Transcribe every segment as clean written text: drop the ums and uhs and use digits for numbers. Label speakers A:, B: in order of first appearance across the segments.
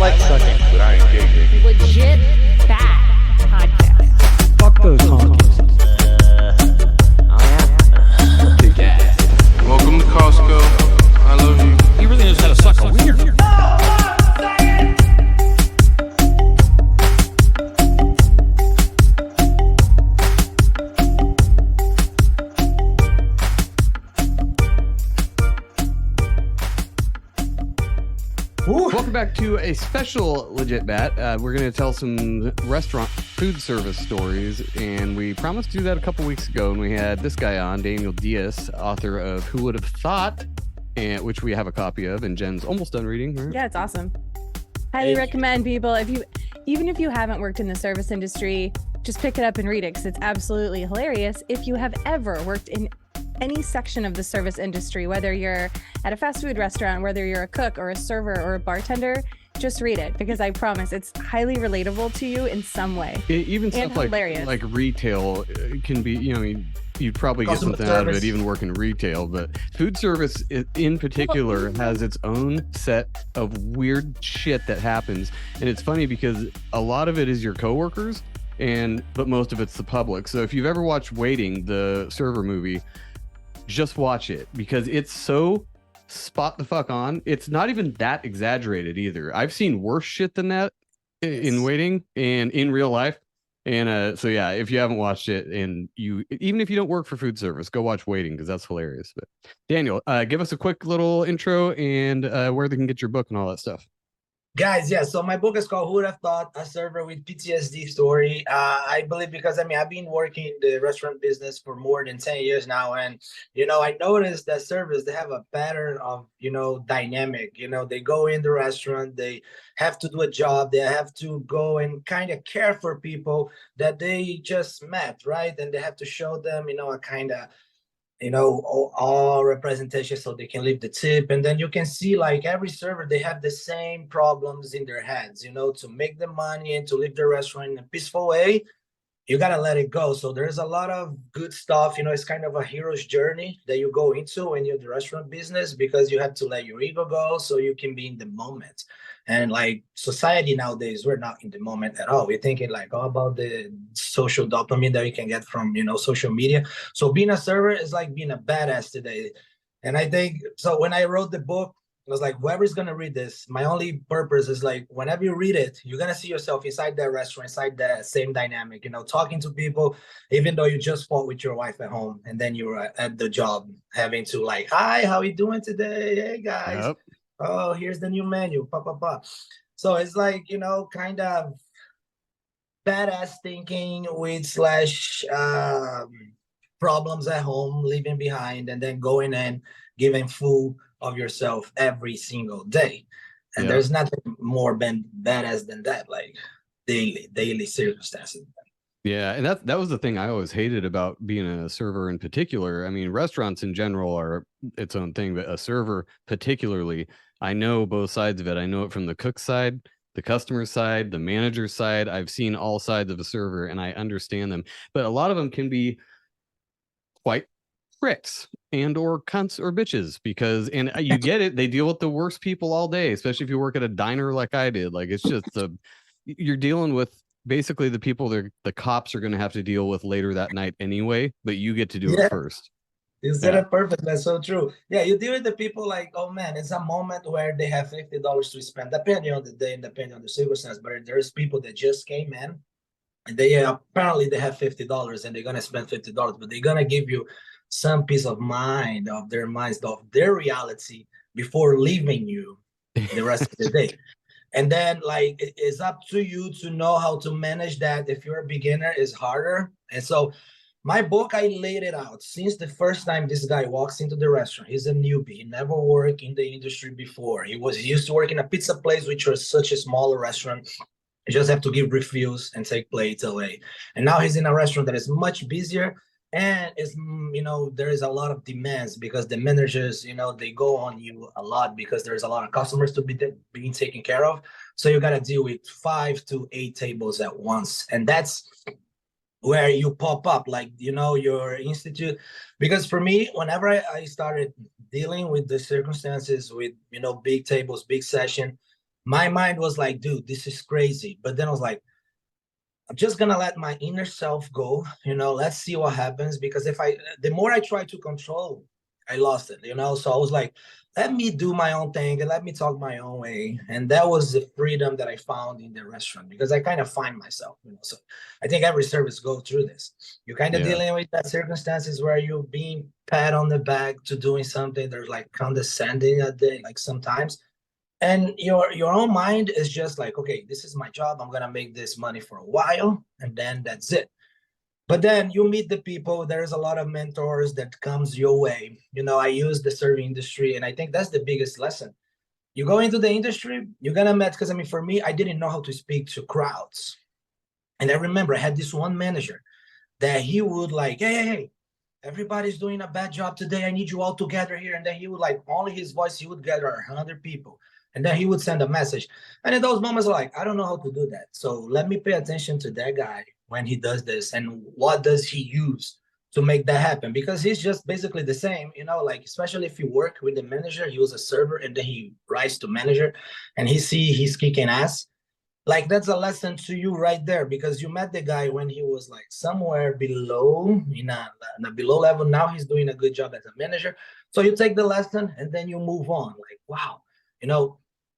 A: like sucking, but I ain't gay.
B: Legit bad podcast.
C: Fuck those honkies.
A: Welcome to Costco. I love you.
C: He really knows how to suck a wiener.
D: Welcome back to a special Legit Bat. We're going to tell some restaurant food service stories, and we promised to do that a couple weeks ago, and we had this guy on, Daniel Diaz, author of Who Would Have Thought, and which we have a copy of, and Jen's almost done reading. Right?
B: Yeah, it's awesome. Highly recommend people, even if you haven't worked in the service industry, just pick it up and read it, because it's absolutely hilarious. If you have ever worked in any section of the service industry, whether you're at a fast food restaurant, whether you're a cook or a server or a bartender, just read it, because I promise it's highly relatable to you in some way.
D: Even stuff like retail can be, you'd probably get something out of it even working retail, but food service in particular has its own set of weird shit that happens. And it's funny because a lot of it is your coworkers, but most of it's the public. So if you've ever watched Waiting, the server movie, just watch it, because it's so spot the fuck on. It's not even that exaggerated either. I've seen worse shit than that in Waiting and in real life. And so yeah, if you haven't watched it, and even if you don't work for food service, go watch Waiting, because that's hilarious. But Daniel, give us a quick little intro and where they can get your book and all that stuff.
E: Guys, yeah, so my book is called Who Would Have Thought, a server with PTSD story. I believe because, I've been working in the restaurant business for more than 10 years now. And, I noticed that servers, they have a pattern of, dynamic. They go in the restaurant, they have to do a job, they have to go and kind of care for people that they just met, right? And they have to show them, a kind of, all representation so they can leave the tip. And then you can see, like, every server, they have the same problems in their heads, to make the money and to leave the restaurant in a peaceful way. You got to let it go. So there's a lot of good stuff. It's kind of a hero's journey that you go into when you're in the restaurant business, because you have to let your ego go so you can be in the moment. And like society nowadays, we're not in the moment at all. We're thinking like all about the social dopamine that you can get from, social media. So being a server is like being a badass today. And I think, so when I wrote the book, I was like, whoever's going to read this, my only purpose is like, whenever you read it, you're going to see yourself inside that restaurant, inside that same dynamic, talking to people, even though you just fought with your wife at home. And then you're at the job having to like, hi, how you doing today? Hey, guys. Yep. Oh, here's the new menu. So it's like, kind of badass thinking with slash problems at home, leaving behind, and then going and giving full of yourself every single day. And there's nothing more badass than that, like daily circumstances.
D: Yeah, and that was the thing I always hated about being a server in particular. I mean, restaurants in general are its own thing, but a server particularly, I know both sides of it. I know it from the cook side, the customer side, the manager side. I've seen all sides of a server, and I understand them. But a lot of them can be quite pricks and or cunts or bitches, because, and you get it, they deal with the worst people all day, especially if you work at a diner like I did. Like, it's just you're dealing with basically the people the cops are going to have to deal with later that night anyway, but you get to do it first.
E: You said it perfect. That's so true. Yeah, you deal with the people like, oh man, it's a moment where they have $50 to spend, depending on the day and depending on the circumstance. But there's people that just came in and they apparently they have $50 and they're gonna spend $50, but they're gonna give you some peace of mind of their minds, of their reality before leaving you the rest of the day. And then like it's up to you to know how to manage that. If you're a beginner, it's harder. And so my book, I laid it out since the first time this guy walks into the restaurant. He's a newbie. He never worked in the industry before. He used to work in a pizza place, which was such a smaller restaurant. You just have to give refills and take plates away. And now he's in a restaurant that is much busier. And it's, there is a lot of demands because the managers, they go on you a lot because there's a lot of customers to be being taken care of. So you got to deal with 5 to 8 tables at once. And that's where you pop up, like, your institute. Because for me, whenever I started dealing with the circumstances with, big tables, big session, my mind was like, dude, this is crazy. But then I was like, I'm just gonna let my inner self go, let's see what happens. Because the more I try to control, I lost it, So I was like, let me do my own thing and let me talk my own way. And that was the freedom that I found in the restaurant, because I kind of find myself, So I think every service go through this. You're kind of dealing with that circumstances where you're being pat on the back to doing something. There's like condescending at the, like sometimes. And your own mind is just like, okay, this is my job. I'm gonna make this money for a while, and then that's it. But then you meet the people. There's a lot of mentors that comes your way. I use the serving industry, and I think that's the biggest lesson. You go into the industry, you're gonna meet. Because for me, I didn't know how to speak to crowds, and I remember I had this one manager that he would like, hey, everybody's doing a bad job today. I need you all together here. And then he would like, only his voice, he would gather 100 people. And then he would send a message. And in those moments, like, I don't know how to do that. So let me pay attention to that guy when he does this. And what does he use to make that happen? Because he's just basically the same, like, especially if you work with the manager, he was a server and then he rise to manager and he's kicking ass. Like, that's a lesson to you right there, because you met the guy when he was like somewhere below, in a below level. Now he's doing a good job as a manager. So you take the lesson and then you move on. Like, wow,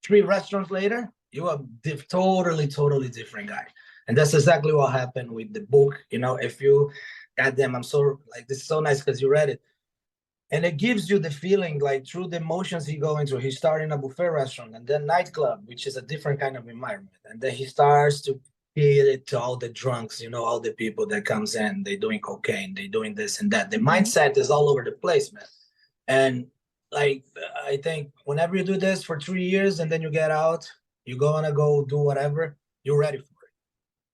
E: 3 restaurants later, you are totally different guy. And that's exactly what happened with the book. If you, goddamn, I'm so like, this is so nice because you read it. And it gives you the feeling like through the emotions he going through. He started in a buffet restaurant and then nightclub, which is a different kind of environment. And then he starts to feed it to all the drunks, all the people that comes in, they doing cocaine, they doing this and that. The mindset is all over the place, man. And like, I think whenever you do this for 3 years and then you get out, you're gonna go do whatever, you're ready for it.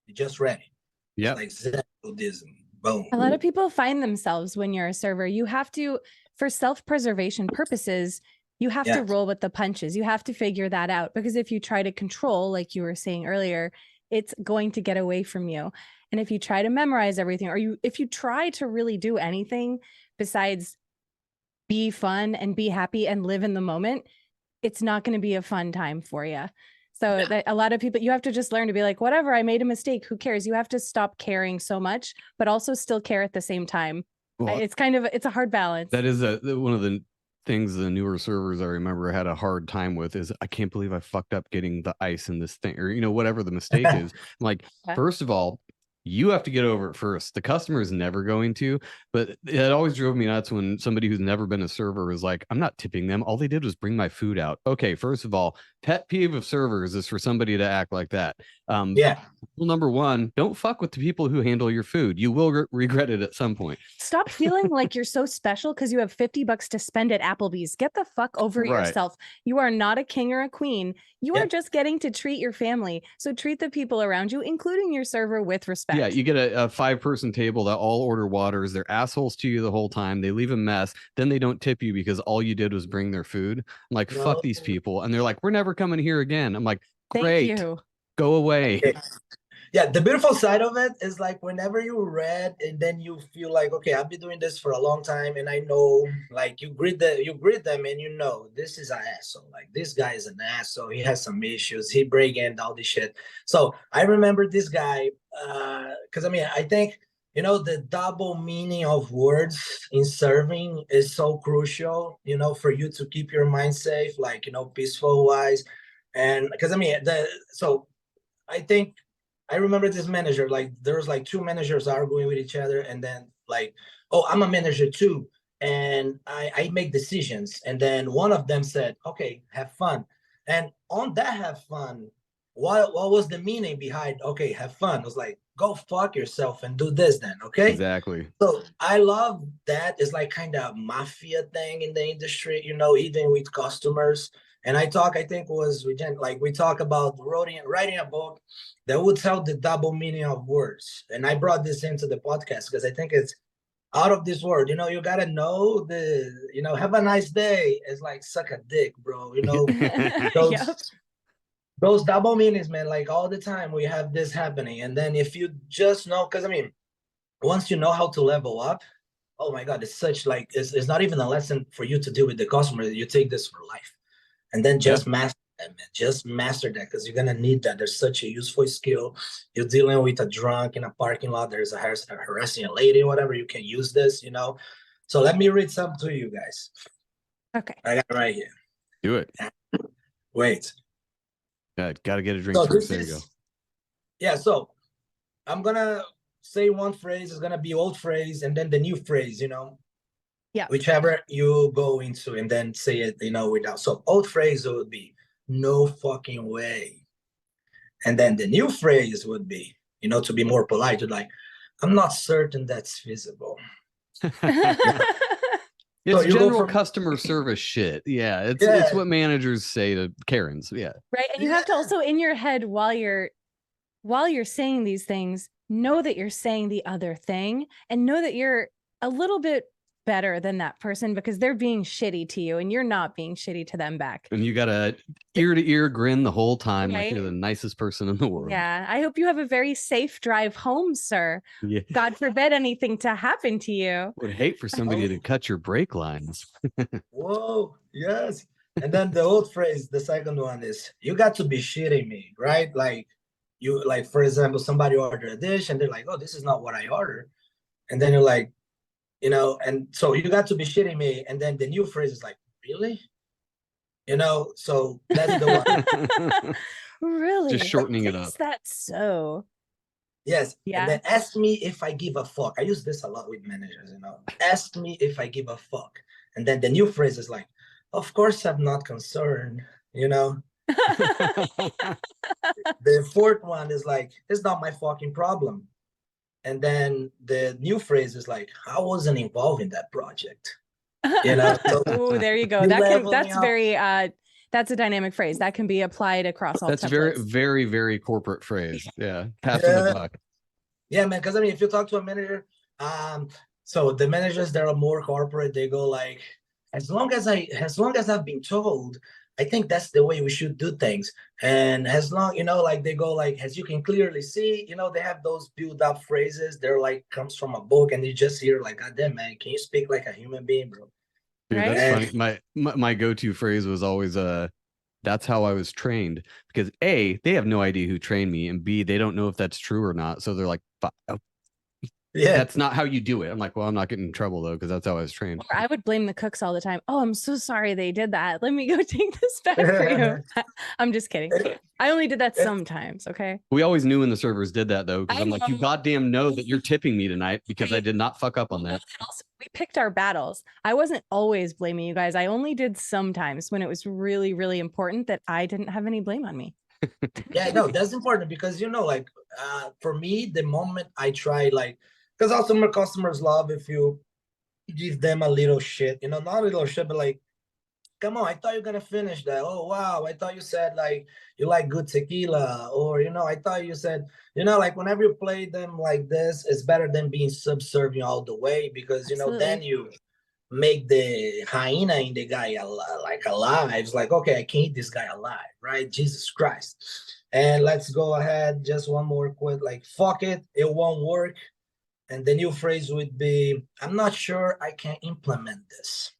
E: You're just ready.
D: Yeah.
E: Like Zen Buddhism. Boom.
B: A lot of people find themselves when you're a server. You have to, for self-preservation purposes, you have to roll with the punches. You have to figure that out, because if you try to control, like you were saying earlier, it's going to get away from you. And if you try to memorize everything, or if you try to really do anything besides be fun and be happy and live in the moment, it's not going to be a fun time for you. So that a lot of people, you have to just learn to be like, whatever, I made a mistake. Who cares? You have to stop caring so much, but also still care at the same time. Well, it's a hard balance.
D: That is one of the things the newer servers I remember had a hard time with is, I can't believe I fucked up getting the ice in this thing, or, whatever the mistake is. Like, first of all, you have to get over it first. The customer is never going to, but it always drove me nuts when somebody who's never been a server was like, I'm not tipping them. All they did was bring my food out. Okay, first of all, pet peeve of servers is for somebody to act like that. Rule number 1, don't fuck with the people who handle your food. You will regret it at some point.
B: Stop feeling like you're so special because you have $50 to spend at Applebee's. Get the fuck over yourself. You are not a king or a queen. You are just getting to treat your family. So treat the people around you, including your server, with respect.
D: Yeah, you get a 5-person table that all order waters. They're assholes to you the whole time. They leave a mess. Then they don't tip you because all you did was bring their food. I'm like, fuck these people. And they're like, we're never coming here again. I'm like, great.
B: Thank you.
D: Go away.
E: Yeah, the beautiful side of it is like whenever you read and then you feel like, okay, I've been doing this for a long time and I know, like, you greet them and this is an asshole. Like, this guy is an asshole. He has some issues. He break in all this shit. So I remember this guy because I think the double meaning of words in serving is so crucial. For you to keep your mind safe, like peaceful wise, and because I think. I remember this manager, like there was like 2 managers arguing with each other, and then like, oh, I'm a manager too, and I make decisions. And then one of them said, okay, have fun. And on that have fun, what was the meaning behind, okay, have fun? It was like, go fuck yourself and do this then, okay?
D: Exactly.
E: So I love that. It's like kind of mafia thing in the industry, even with customers. And I talk about writing a book that would tell the double meaning of words. And I brought this into the podcast because I think it's out of this world. You got to know have a nice day. It's like suck a dick, bro. Those double meanings, man, like all the time we have this happening. And then if you just know, because once you know how to level up, oh my God, it's such like, it's not even a lesson for you to deal with the customer. You take this for life. And then just master And man, just master that because you're gonna need that. There's such a useful skill. You're dealing with a drunk in a parking lot. There's a harassing a lady, whatever. You can use this, So let me read some to you guys.
B: Okay.
E: I got it right here.
D: Do it.
E: Wait.
D: Got to get a drink first. There you go.
E: Yeah, so I'm gonna say one phrase is gonna be old phrase and then the new phrase,
B: Yeah.
E: Whichever you go into and then say it, without. So old phrase would be no fucking way. And then the new phrase would be, to be more polite, like, I'm not certain that's feasible.
D: It's
E: so
D: general customer service shit. Yeah, it's what managers say to Karens. Yeah.
B: Right. And you have to also in your head while you're saying these things, know that you're saying the other thing and know that you're a little bit better than that person because they're being shitty to you and you're not being shitty to them back.
D: And you got to ear to ear grin the whole time
B: right?
D: like you're the nicest person in the world.
B: Yeah. I hope you have a very safe drive home, sir.
D: Yeah.
B: God forbid anything to happen to you.
D: Would hate for somebody to cut your brake lines.
E: Whoa, yes. And then the old phrase, the second one is, you got to be shitting me, right? Like, for example, somebody ordered a dish and they're like, oh, this is not what I ordered. And then you're like, and so you got to be shitting me. And then the new phrase is like, really? So that's the one.
B: Really?
D: Just shortening it up.
B: Is that so?
E: Yes.
B: Yeah.
E: And then ask me if I give a fuck. I use this a lot with managers, Ask me if I give a fuck. And then the new phrase is like, of course I'm not concerned, The fourth one is like, it's not my fucking problem. And then the new phrase is like, I wasn't involved in that project. So
B: oh, there you go. That's very that's a dynamic phrase that can be applied across all
D: That's
B: templates.
D: very, very, very corporate phrase. Yeah. Passing the buck.
E: Yeah, man. Because if you talk to a manager, so the managers that are more corporate, they go like, as long as I've been told, I think that's the way we should do things. And as long, they go like, as you can clearly see, they have those build up phrases. They're like, comes from a book and you just hear like, God damn, man, can you speak like a human being, bro?
D: Dude,
B: right?
D: That's funny. My go-to phrase was always, that's how I was trained. Because A, they have no idea who trained me. And B, they don't know if that's true or not. So they're like, yeah, that's not how you do it. I'm like, well, I'm not getting in trouble though, because that's how I was trained.
B: Or I would blame the cooks all the time. Oh, I'm so sorry they did that. Let me go take this back for you. I'm just kidding. I only did that sometimes. Okay.
D: We always knew when the servers did that though, because I'm like, you goddamn know that you're tipping me tonight because I did not fuck up on that.
B: Also, we picked our battles. I wasn't always blaming you guys. I only did sometimes when it was really, really important that I didn't have any blame on me.
E: Yeah, no, that's important because for me, the moment I try because also my customers love if you give them a little shit, not a little shit, but like, come on, I thought you were gonna finish that. Oh wow, I thought you said like you like good tequila, or I thought you said, like whenever you play them like this, it's better than being subservient all the way because then you make the hyena in the guy alive. It's like, okay, I can't eat this guy alive, right? Jesus Christ. And let's go ahead, just one more quick, like, fuck it, it won't work. And the new phrase would be, I'm not sure I can implement this.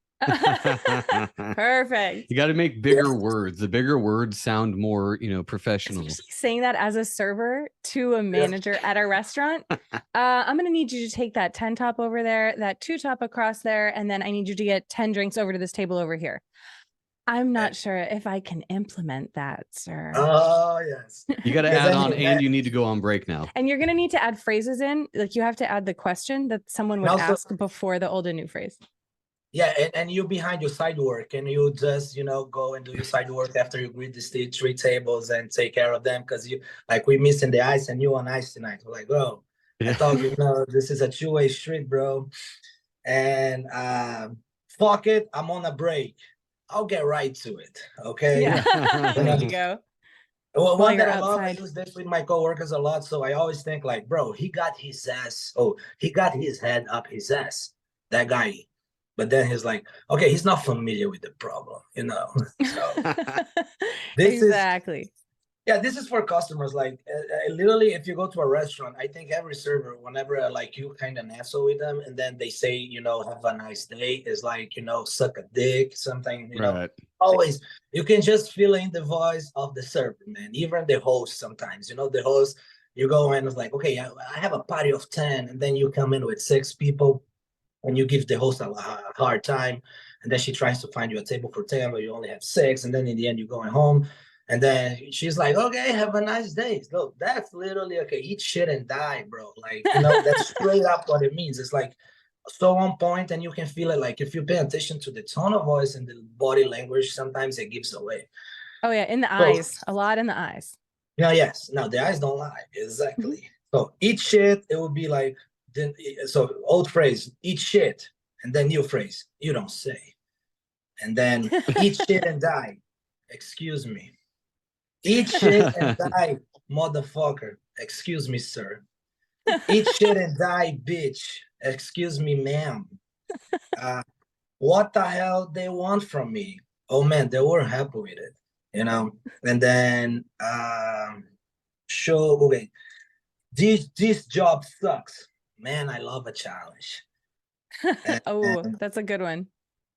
B: Perfect.
D: You got to make bigger words. The bigger words sound more, professional.
B: Saying that as a server to a manager at a restaurant, I'm going to need you to take that 10 top over there, that 2 top across there, and then I need you to get 10 drinks over to this table over here. I'm not sure if I can implement that, sir.
E: Oh, yes.
D: You got to add on, and you need to go on break now.
B: And you're going to need to add phrases in. Like you have to add the question that someone would ask before the old and new phrase.
E: Yeah, and you behind your side work, and you just, go and do your side work after you greet the 3 tables and take care of them because we're missing the ice and you on ice tonight. We're like, oh, I thought, this is a 2-way street, bro. And fuck it, I'm on a break. I'll get right to it, okay?
B: Yeah, there you go.
E: Well, one that I love, I use this with my coworkers a lot, so I always think like, bro, he got his head up his ass, that guy. But then he's like, okay, he's not familiar with the problem, So
B: exactly.
E: This is for customers. Like, literally, if you go to a restaurant, I think every server, whenever you kind of nestle with them, and then they say, have a nice day, is like, suck a dick, something,
D: Right.
E: always, you can just feel in the voice of the server, man. Even the host sometimes, the host, you go in and it's like, okay, I have a party of 10, and then you come in with 6 people and you give the host a hard time. And then she tries to find you a table for 10, but you only have 6. And then in the end, you're going home. And then she's like, okay, have a nice day. Look, that's literally, okay, eat shit and die, bro. Like, that's straight up what it means. It's like so on point, and you can feel it. Like if you pay attention to the tone of voice and the body language, sometimes it gives away.
B: Oh yeah, in the eyes, a lot in the eyes.
E: Yeah, yes. No, the eyes don't lie. Exactly. So eat shit, it would be like, then, so old phrase, eat shit, and then new phrase, you don't say. And then eat shit and die. Excuse me. Eat shit and die, motherfucker. Excuse me, sir. Eat shit and die, bitch. Excuse me, ma'am. What the hell they want from me? Oh man, they weren't happy with it, And then show, okay, this job sucks. Man, I love a challenge.
B: And, that's a good one.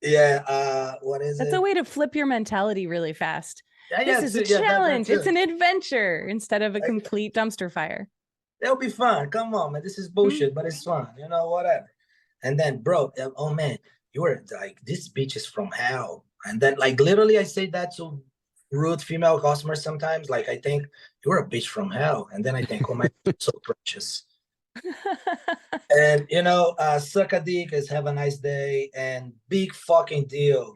E: Yeah, what is
B: That's
E: it?
B: a way to flip your mentality really fast.
E: Yeah,
B: this is a challenge. It's an adventure instead of a complete dumpster fire.
E: It'll be fun. Come on, man. This is bullshit, but it's fun. Whatever. And then, bro, oh man, you were like, this bitch is from hell. And then, like, literally, I say that to rude female customers sometimes. Like, I think you're a bitch from hell. And then I think, oh my, so precious. And suck a dick is have a nice day, and big fucking deal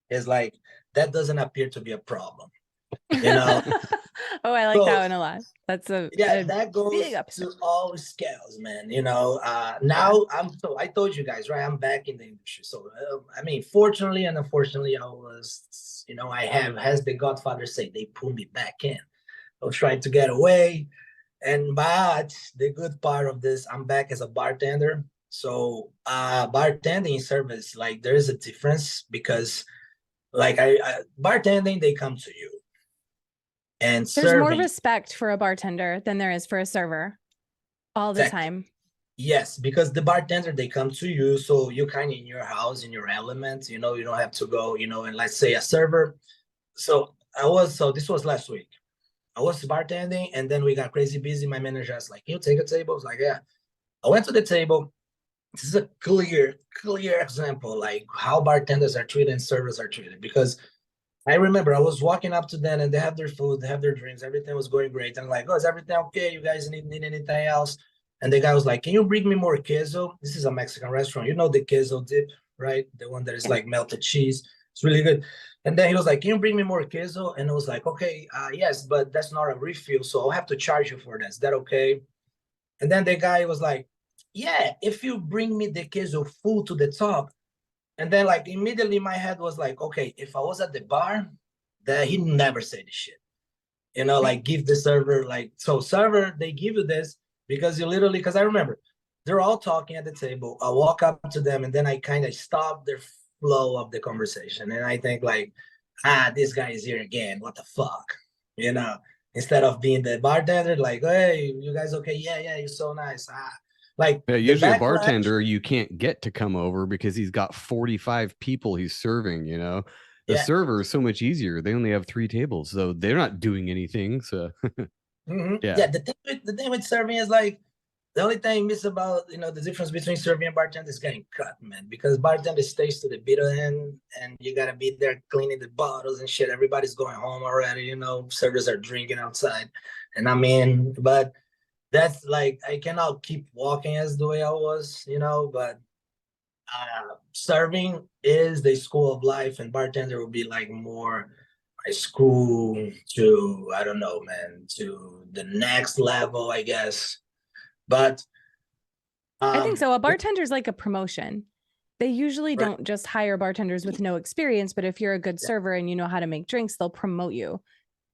E: is like that doesn't appear to be a problem.
B: Oh, I like that one a lot. That's
E: that goes to all scales, man. Now I told you guys, right? I'm back in the industry, so I mean, fortunately and unfortunately, I was, I have, as the Godfather say, they pulled me back in. I was trying to get away. But the good part of this, I'm back as a bartender. So bartending service, like there is a difference because like bartending, they come to you. And
B: there's more respect for a bartender than there is for a server all the time.
E: Yes, because the bartender, they come to you. So you're kind of in your house, in your element, you don't have to go, and let's say a server. So this was last week. I was bartending, and then we got crazy busy. My manager was like, you take a table? I was like, yeah. I went to the table. This is a clear example, like how bartenders are treated and servers are treated. Because I remember I was walking up to them, and they have their food, they have their drinks, everything was going great. And I'm like, oh, is everything okay? You guys need anything else? And the guy was like, can you bring me more queso? This is a Mexican restaurant. You know the queso dip, right? The one that is like melted cheese. It's really good. And then he was like, can you bring me more queso? And I was like, okay, yes, but that's not a refill, so I'll have to charge you for that. Is that okay? And then the guy was like, yeah, if you bring me the queso full to the top. And then like immediately my head was like, okay, if I was at the bar, that he'd never say this shit. Like give the server, like, so server, they give you this because you literally, because I remember they're all talking at the table. I walk up to them, and then I kind of stop their flow of the conversation, and I think like, this guy is here again, what the fuck, instead of being the bartender, like, hey, you guys okay? Yeah, you're so nice. Like,
D: usually a bartender you can't get to come over because he's got 45 people he's serving. The server is so much easier. They only have 3 tables, so they're not doing anything. So
E: the thing with serving is like, the only thing miss about, the difference between serving and bartender is getting cut, man. Because bartender stays to the bitter end, and you gotta be there cleaning the bottles and shit. Everybody's going home already, servers are drinking outside. And I mean, but that's like, I cannot keep walking as the way I was, but serving is the school of life, and bartender will be like more my school to, I don't know, man, to the next level, I guess. But
B: I think so. A bartender is like a promotion. They usually don't just hire bartenders with no experience, but if you're a good server and you know how to make drinks, they'll promote you,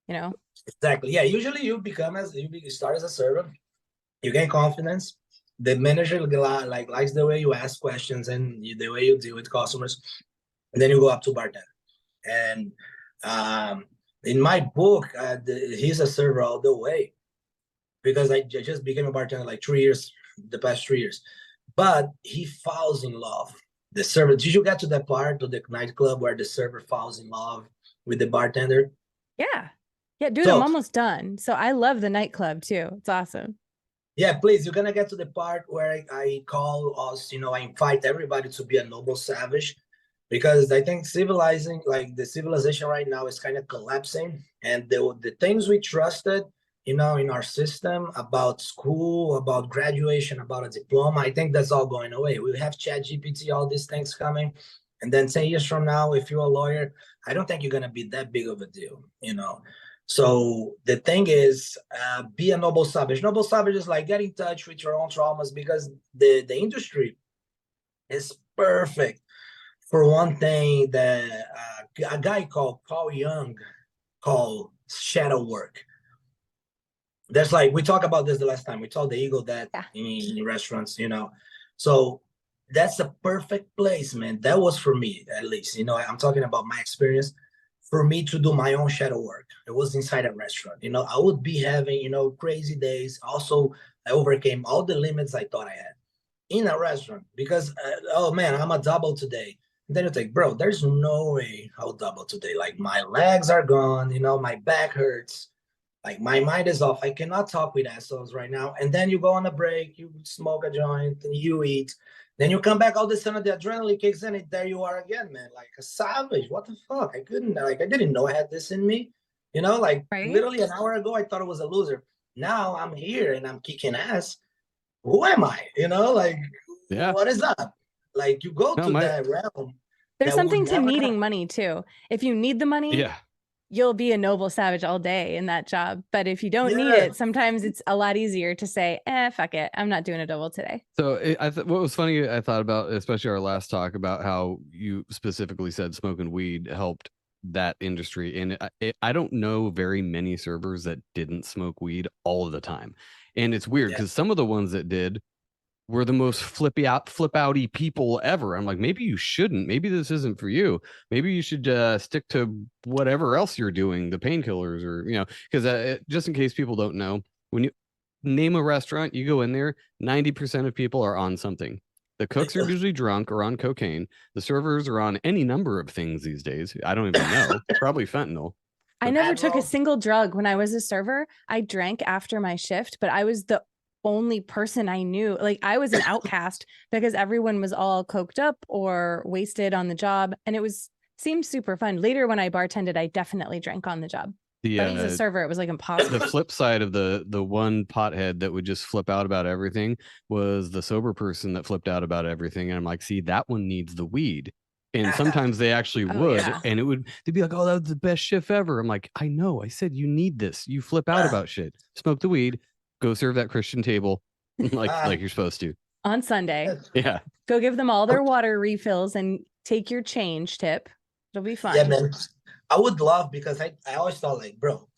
E: Exactly. Yeah. Usually you start as a server, you gain confidence. The manager likes the way you ask questions and the way you deal with customers. And then you go up to bartender. And in my book, he's a server all the way, because I just became a bartender like the past 3 years. But he falls in love the server. Did you get to that part of the nightclub where the server falls in love with the bartender?
B: Yeah. Yeah, dude,
E: So-
B: I'm almost done. So I love the nightclub too. It's awesome.
E: Yeah, please, you're gonna get to the part where I call us, you know, I invite everybody to be a noble savage, because I think civilizing, like the civilization right now is kind of collapsing, and the things we trusted, you know, in our system about school, about graduation, about a diploma, I think that's all going away. We have Chat GPT, all these things coming, and then 10 years from now, if you're a lawyer, I don't think you're gonna be that big of a deal, you know. So the thing is, be a noble savage. Noble savage is like get in touch with your own traumas, because the industry is perfect for one thing that a guy called Paul Young called shadow work. That's like, we talked about this the last time. We told the eagle that in restaurants, you know. So that's a perfect place, man. That was for me, at least. You know, I'm talking about my experience. For me to do my own shadow work, it was inside a restaurant. You know, I would be having, you know, crazy days. Also, I overcame all the limits I thought I had in a restaurant, because oh man, I'm a double today. And then you think, bro, there's no way I'll double today. Like my legs are gone, you know, my back hurts, like my mind is off. I cannot talk with assholes right now. And then you go on a break, you smoke a joint, and you eat. Then you come back, all of a sudden the adrenaline kicks in, and there you are again, man, like a savage. What the fuck? I didn't know I had this in me. You know, like literally an hour ago, I thought I was a loser. Now I'm here and I'm kicking ass. Who am I? You know, like, what is up? Like, you go to that realm.
B: There's something to needing money too. If you need the money, you'll be a noble savage all day in that job. But if you don't need it, sometimes it's a lot easier to say, fuck it, I'm not doing a double today.
D: So what was funny, I thought about, especially our last talk about how you specifically said smoking weed helped that industry. And I don't know very many servers that didn't smoke weed all of the time. And it's weird because some of the ones that did were the most flip outy people ever. I'm like, maybe you shouldn't. Maybe this isn't for you. Maybe you should stick to whatever else you're doing, the painkillers, or, you know, because just in case people don't know, when you name a restaurant, you go in there, 90% of people are on something. The cooks are usually drunk or on cocaine. The servers are on any number of things these days. I don't even know. Probably fentanyl.
B: I never took a single drug when I was a server. I drank after my shift, but I was the only person I knew. Like, I was an outcast because everyone was all coked up or wasted on the job, and it seemed super fun. Later, when I bartended, I definitely drank on the job. But as a server, it was like impossible.
D: The flip side of the one pothead that would just flip out about everything was the sober person that flipped out about everything. And I'm like, see, that one needs the weed. And sometimes they actually would, and they'd be like, oh, that was the best shift ever. I'm like, I know, I said you need this. You flip out about shit. Smoke the weed. Go serve that Christian table like you're supposed to.
B: On Sunday.
D: Yeah.
B: Go give them all their water refills and take your change tip. It'll be fun.
E: Yeah, man. I would love, because I always thought, like, bro,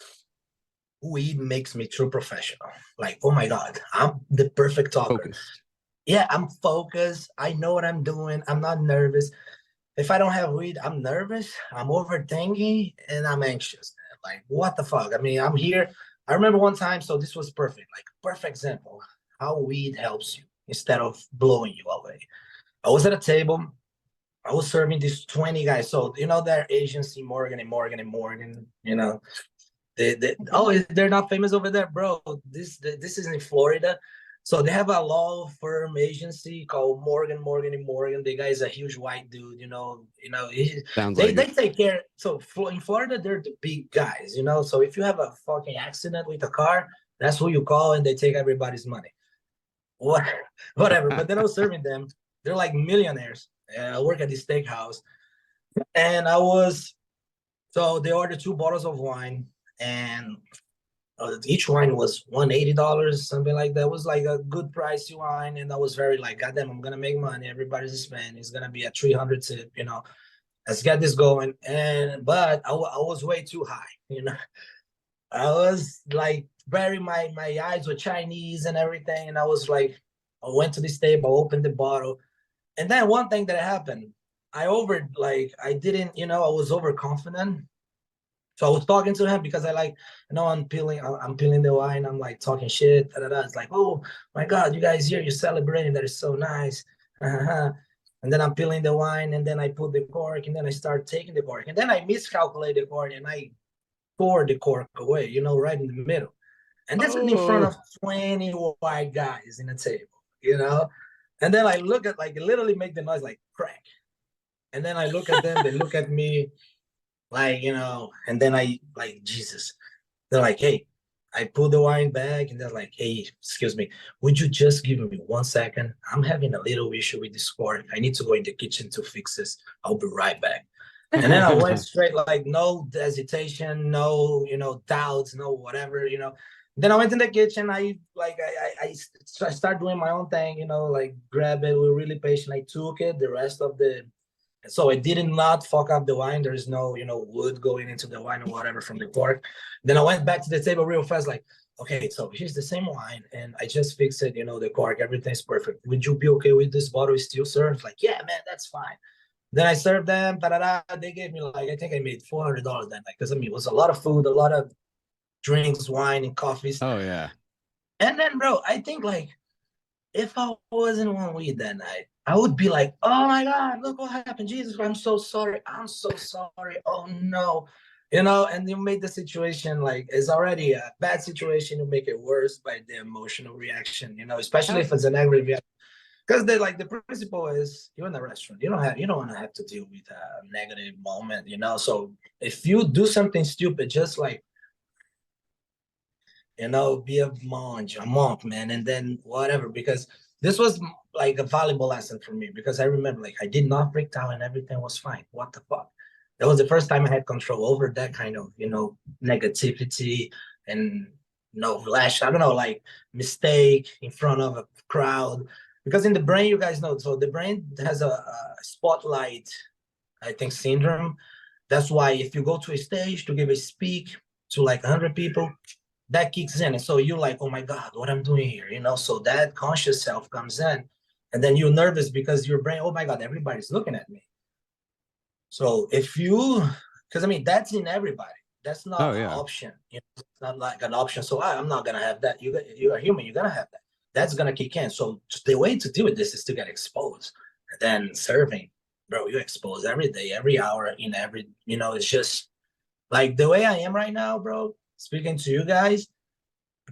E: weed makes me true professional. Like, oh my God, I'm the perfect talker.
D: Focused.
E: Yeah, I'm focused. I know what I'm doing. I'm not nervous. If I don't have weed, I'm nervous, I'm overthinking, and I'm anxious. Like, what the fuck? I mean, I'm here. I remember one time, so this was perfect, like perfect example, how weed helps you instead of blowing you away. I was at a table. I was serving these 20 guys. So, you know, their agency, Morgan and Morgan and Morgan, you know, they're not famous over there, bro. This is in Florida. So they have a law firm agency called Morgan and Morgan. The guy is a huge white dude, they take care. So in Florida, they're the big guys, you know. So if you have a fucking accident with a car, that's who you call, and they take everybody's money. Whatever. But then I was serving them. They're like millionaires. I work at the steakhouse, and so they ordered 2 bottles of wine, and each wine was $180, something like that. It was like a good price wine, and I was very like, goddamn, I'm gonna make money. Everybody's spending. It's gonna be a 300 tip, you know. Let's get this going. But I was way too high, you know. I was like my eyes were Chinese and everything, and I was like, I went to this table, opened the bottle, and then one thing that happened, I was overconfident. So I was talking to him because I'm peeling the wine. I'm like talking shit. It's like, oh my God, you guys here, you're celebrating. That is so nice. And then I'm peeling the wine, and then I put the cork, and then I start taking the cork, and then I miscalculate the cork, and I pour the cork away, right in the middle. And that's in front of 20 white guys in a table, And then I look at, like, literally make the noise like crack. And then I look at them, they look at me like, and then I like, Jesus. They're like, hey, I put the wine back, and they're like, hey, excuse me, would you just give me 1 second? I'm having a little issue with this cork. I need to go in the kitchen to fix this. I'll be right back. And then I went straight, like, no hesitation, no, doubts, no whatever. Then I went in the kitchen. I started doing my own thing, like grab it. We were really patient. I took it, the rest of so I did not fuck up the wine. There's no, wood going into the wine or whatever from the cork. Then I went back to the table real fast, like, okay, so here's the same wine, and I just fixed it, the cork, everything's perfect. Would you be okay with this bottle still served? Like, yeah, man, that's fine. Then I served them, they gave me, like, I think I made $400 that night, because it was a lot of food, a lot of drinks, wine, and coffees.
D: Oh, yeah.
E: And then, bro, I think, like, if I wasn't one weed that night, I would be like, oh my God, look what happened. Jesus, I'm so sorry. I'm so sorry. Oh no. And you make the situation, like, it's already a bad situation. You make it worse by the emotional reaction, especially if it's a negative reaction. Because the principle is, you're in a restaurant. You don't want to have to deal with a negative moment, So if you do something stupid, just like, be a monk, man, and then whatever, because this was like a valuable lesson for me, because I remember, like, I did not break down and everything was fine. What the fuck? That was the first time I had control over that kind of, negativity and flash. I don't know, like, mistake in front of a crowd. Because in the brain, you guys know, so the brain has a spotlight, I think, syndrome. That's why if you go to a stage to give a speak to like 100 people, that kicks in. And so you're like, oh my God, what I'm doing here, So that conscious self comes in, and then you're nervous because your brain, oh my God, everybody's looking at me. So because that's in everybody. That's not an option. It's not like an option. So I'm not going to have that. You're a human. You're going to have that. That's going to kick in. So the way to deal with this is to get exposed. And then serving, bro, you expose every day, every hour, in every, it's just like the way I am right now, bro, speaking to you guys.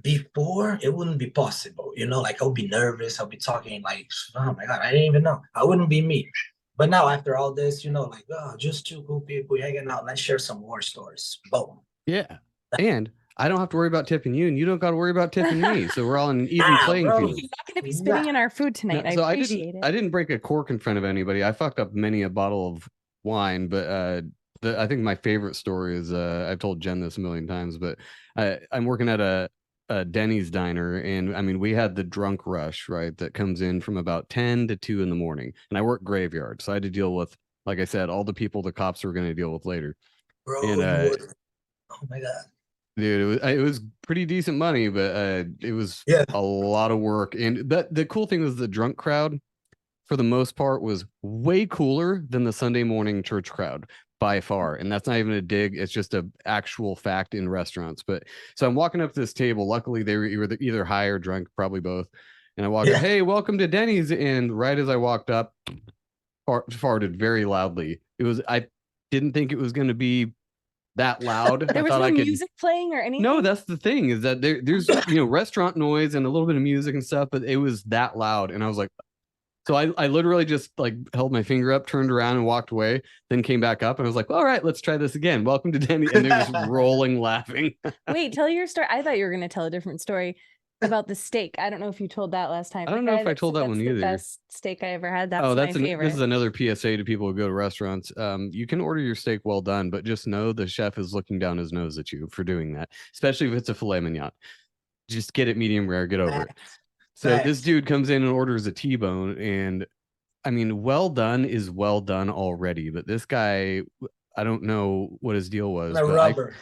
E: Before, it wouldn't be possible, like, I'll be nervous. I'll be talking like, oh my God, I didn't even know. I wouldn't be me. But now, after all this, like, oh, just two cool people hanging out. Let's share some war stories. Boom.
D: Yeah. And I don't have to worry about tipping you, and you don't got to worry about tipping me. So we're all in an even playing field.
B: You're not going to be spitting in our food tonight.
D: No,
B: I appreciate it.
D: I didn't break a cork in front of anybody. I fucked up many a bottle of wine, but I think my favorite story is, I've told Jen this a million times, but I'm working at a Denny's diner, and I mean, we had the drunk rush, right, that comes in from about 10 to 2 in the morning, and I work graveyard, so I had to deal with, like I said, all the people the cops were going to deal with later.
E: Bro,
D: and
E: oh my God,
D: dude, it was pretty decent money, but it was a lot of work. And the cool thing was, the drunk crowd, for the most part, was way cooler than the Sunday morning church crowd by far. And that's not even a dig. It's just a actual fact in restaurants. But so I'm walking up to this table. Luckily, they were either high or drunk, probably both. And I walked up, hey, welcome to Denny's. And right as I walked up, farted very loudly. I didn't think it was going to be that loud.
B: There was no music playing or anything?
D: No, that's the thing, is that there's restaurant noise and a little bit of music and stuff, but it was that loud. And I was like, so I literally just like held my finger up, turned around and walked away, then came back up and I was like, all right, let's try this again. Welcome to Denny. And they're just rolling laughing.
B: Wait, tell your story. I thought you were going to tell a different story about the steak. I don't know if you told that last time.
D: I don't know if I told that one either.
B: The best steak I ever had. That's my favorite.
D: This is another PSA to people who go to restaurants. You can order your steak well done, but just know the chef is looking down his nose at you for doing that, especially if it's a filet mignon. Just get it medium rare, get over it. So this dude comes in and orders a T-bone, and I mean, well done is well done already, but this guy, I don't know what his deal was.
E: The rubber.
D: I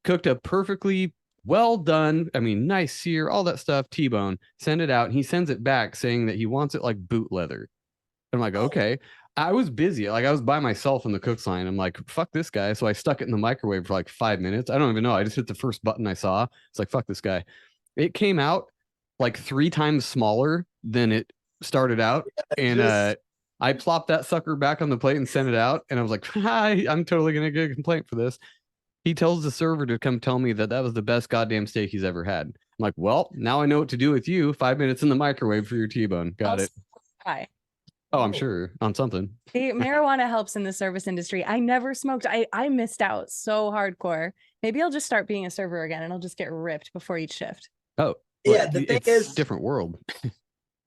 D: cooked a perfectly well done, I mean, nice sear, all that stuff, T-bone, send it out, and he sends it back saying that he wants it like boot leather. I'm like, okay. I was busy. Like, I was by myself in the cook's line. I'm like, fuck this guy. So I stuck it in the microwave for like 5 minutes. I don't even know. I just hit the first button I saw. It's like, fuck this guy. It came out like 3 times smaller than it started out. And I plopped that sucker back on the plate and sent it out, and I was like, "Hi, I'm totally gonna get a complaint for this." He tells the server to come tell me that that was the best goddamn steak he's ever had. I'm like, "Well, now I know what to do with you. 5 minutes in the microwave for your T-bone. Got it."
B: Hi.
D: Oh, I'm sure on something.
B: See, marijuana helps in the service industry. I never smoked. I missed out so hardcore. Maybe I'll just start being a server again and I'll just get ripped before each shift.
D: Oh,
E: Yeah, the thing
D: it's
E: is,
D: different world.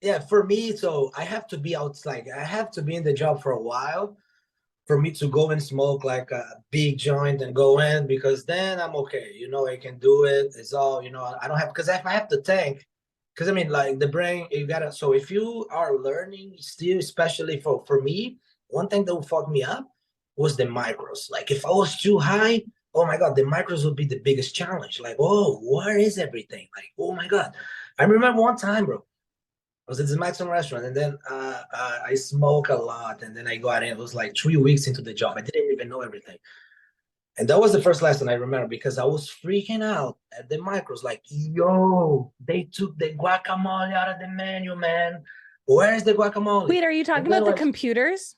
E: yeah, for me, so I have to be out, like I have to be in the job for a while for me to go and smoke like a big joint and go in, because then I'm okay. You know, I can do it. It's all, you know, I don't have, because if I have to tank, because I mean, like the brain, you gotta, so if you are learning still, especially for me, one thing that would fuck me up was the micros. Like if I was too high, oh my God, the micros would be the biggest challenge. Like, oh, where is everything? Like, oh my God. I remember one time, bro, I was at this Mexican restaurant, and then I smoke a lot, and then I got in. It was like 3 weeks into the job. I didn't even know everything. And that was the first lesson I remember, because I was freaking out at the micros. Like, yo, they took the guacamole out of the menu, man. Where's the guacamole?
B: Wait, are you talking about the computers?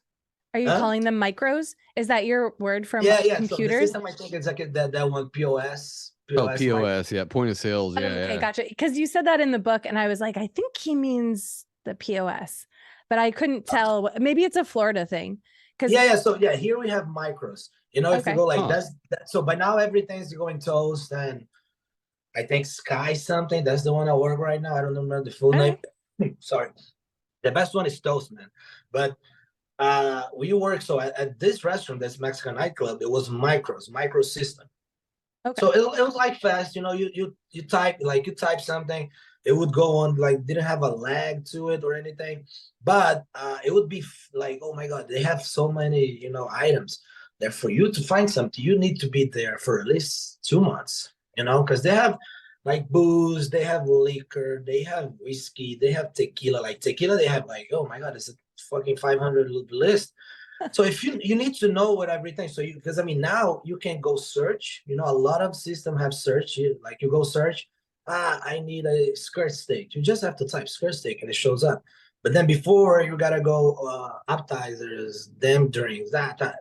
B: Are you calling them micros? Is that your word for computers?
E: So the system, I think it's like that one, POS.
D: POS, yeah, point of sales, yeah.
B: Okay, gotcha. Because you said that in the book, and I was like, I think he means the POS, but I couldn't tell. Maybe it's a Florida thing.
E: So here we have micros. You know, if you go like so by now everything's going toast, and I think Sky something. That's the one I work right now. I don't remember the full name. Sorry, the best one is Toast, man. But we work at this restaurant, this Mexican nightclub. It was micro system. Okay. So it was like fast, you know, you type something, it would go on, like didn't have a lag to it or anything, but it would be like, oh my God, they have so many, you know, items that for you to find something, you need to be there for at least 2 months, you know, because they have like booze, they have liquor, they have whiskey, they have tequila. Like tequila, they have like, oh my God, it's a fucking 500 list. So if you need to know what everything, so you, because I mean, now you can go search, you know, a lot of systems have search, you go search, I need a skirt steak. You just have to type skirt steak and it shows up. But then before, you gotta go appetizers, them drinks, that. I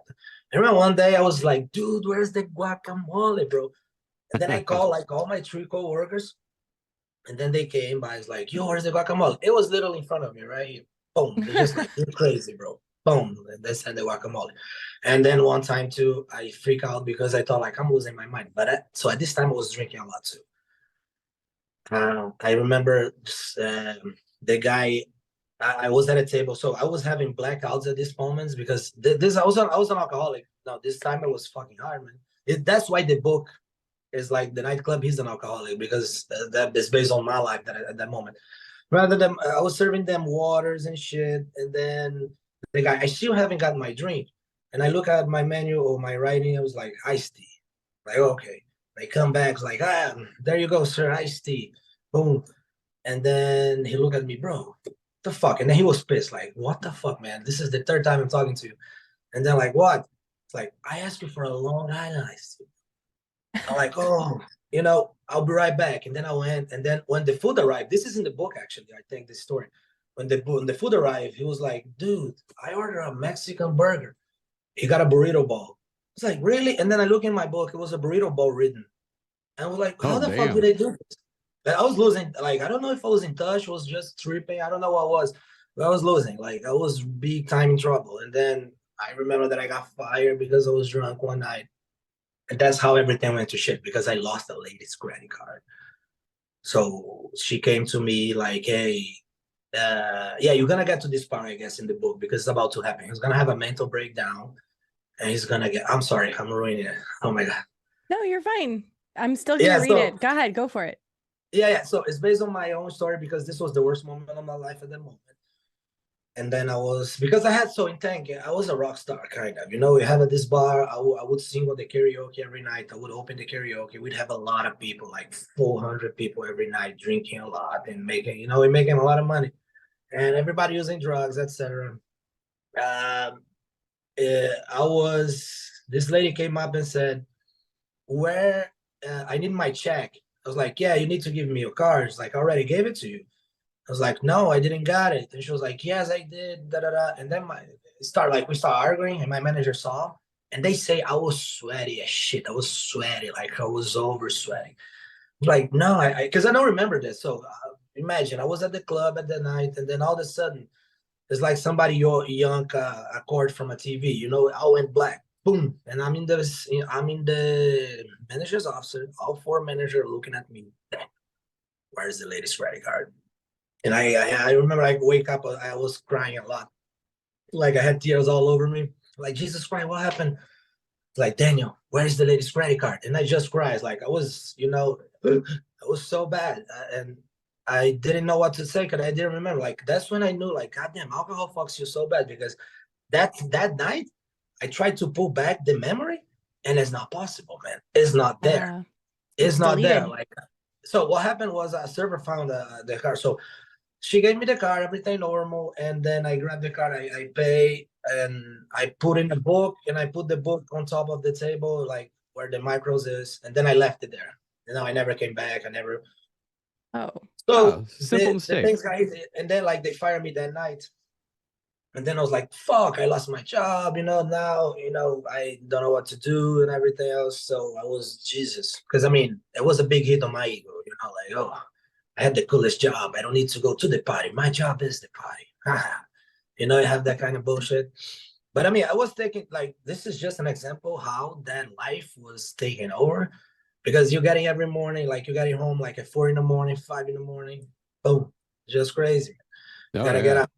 E: remember one day I was like, dude, where's the guacamole, bro? And then I called like all my 3 co-workers, and then they came by, it's like, yo, where's the guacamole? It was literally in front of me, right here. Boom. They're just like, you're crazy, bro. Boom, they send the guacamole. And then one time too, I freak out because I thought like I'm losing my mind. But so at this time I was drinking a lot too. I remember the guy, I was at a table, so I was having blackouts at these moments because this I was an alcoholic. No, this time it was fucking hard, man. That's why the book is like the nightclub. He's an alcoholic, because that is based on my life at that moment. Rather than I was serving them waters and shit, and then the guy, I still haven't got my drink. And I look at my menu or my writing, I was like, iced tea. Like, okay. I come back, like, there you go, sir, iced tea. Boom. And then he looked at me, bro, the fuck? And then he was pissed, like, what the fuck, man? This is the 3rd time I'm talking to you. And then like, what? It's like, I asked you for a Long Island iced tea. I'm like, oh, you know, I'll be right back. And then I went, and then when the food arrived, this is in the book, actually, I think, this story. When the food arrived, he was like, dude, I ordered a Mexican burger. He got a burrito bowl. It's like, really? And then I look in my book, it was a burrito bowl written. And I was like, how the fuck did they do this? And I was losing, like, I don't know if I was in touch, was just tripping. I don't know what I was, but I was losing. Like, I was big time in trouble. And then I remember that I got fired because I was drunk one night. And that's how everything went to shit, because I lost a lady's credit card. So she came to me like, hey, yeah, you're gonna get to this part, I guess, in the book, because it's about to happen. He's gonna have a mental breakdown, and he's gonna get. I'm sorry, I'm ruining it. Oh my God.
B: No, you're fine. I'm still gonna read it. Go ahead, go for it.
E: Yeah. So it's based on my own story, because this was the worst moment of my life at the moment. And then because I had in tank, I was a rock star, kind of. You know, we have at this bar, I would sing on the karaoke every night. I would open the karaoke. We'd have a lot of people, like 400 people every night, drinking a lot and making a lot of money. And everybody using drugs, etc. This lady came up and said, I need my check. I was like, yeah, you need to give me your card. It's like, I already gave it to you. I was like, no, I didn't got it. And she was like, yes, I did. Da da da. And then we start arguing, and my manager saw, and they say I was sweaty as shit. I was sweaty, like I was over sweating. Like, no, because I don't remember this. So imagine I was at the club at the night, and then all of a sudden, it's like somebody yank a cord from a TV. You know, I went black. Boom, and I'm in the manager's office. All four managers looking at me. Where's the latest credit card? And I remember I wake up, I was crying a lot. Like I had tears all over me. Like, Jesus Christ, what happened? Like, Daniel, where's the latest credit card? And I just cried. Like I was, I was so bad. And I didn't know what to say because I didn't remember. Like that's when I knew, like, goddamn, alcohol fucks you so bad, because that night I tried to pull back the memory, and it's not possible, man. It's not there. It's not
B: deleted.
E: there. Like, so what happened was a server found the card. So she gave me the card, everything normal, and then I grabbed the card, I pay, and I put in the book, and I put the book on top of the table, like where the micros is, and then I left it there. You know, I never came back. I never.
B: Oh.
E: So
D: simple mistake.
E: The things and then like they fired me that night. And then I was like, fuck, I lost my job, now, I don't know what to do and everything else. So I was, Jesus. Because, I mean, it was a big hit on my ego, like, oh, I had the coolest job. I don't need to go to the party. My job is the party. I have that kind of bullshit. But, I mean, I was thinking, like, this is just an example how that life was taken over. Because you're getting every morning, like, you're getting home, like, at 4 in the morning, 5 in the morning. Boom. Just crazy. Gotta get up.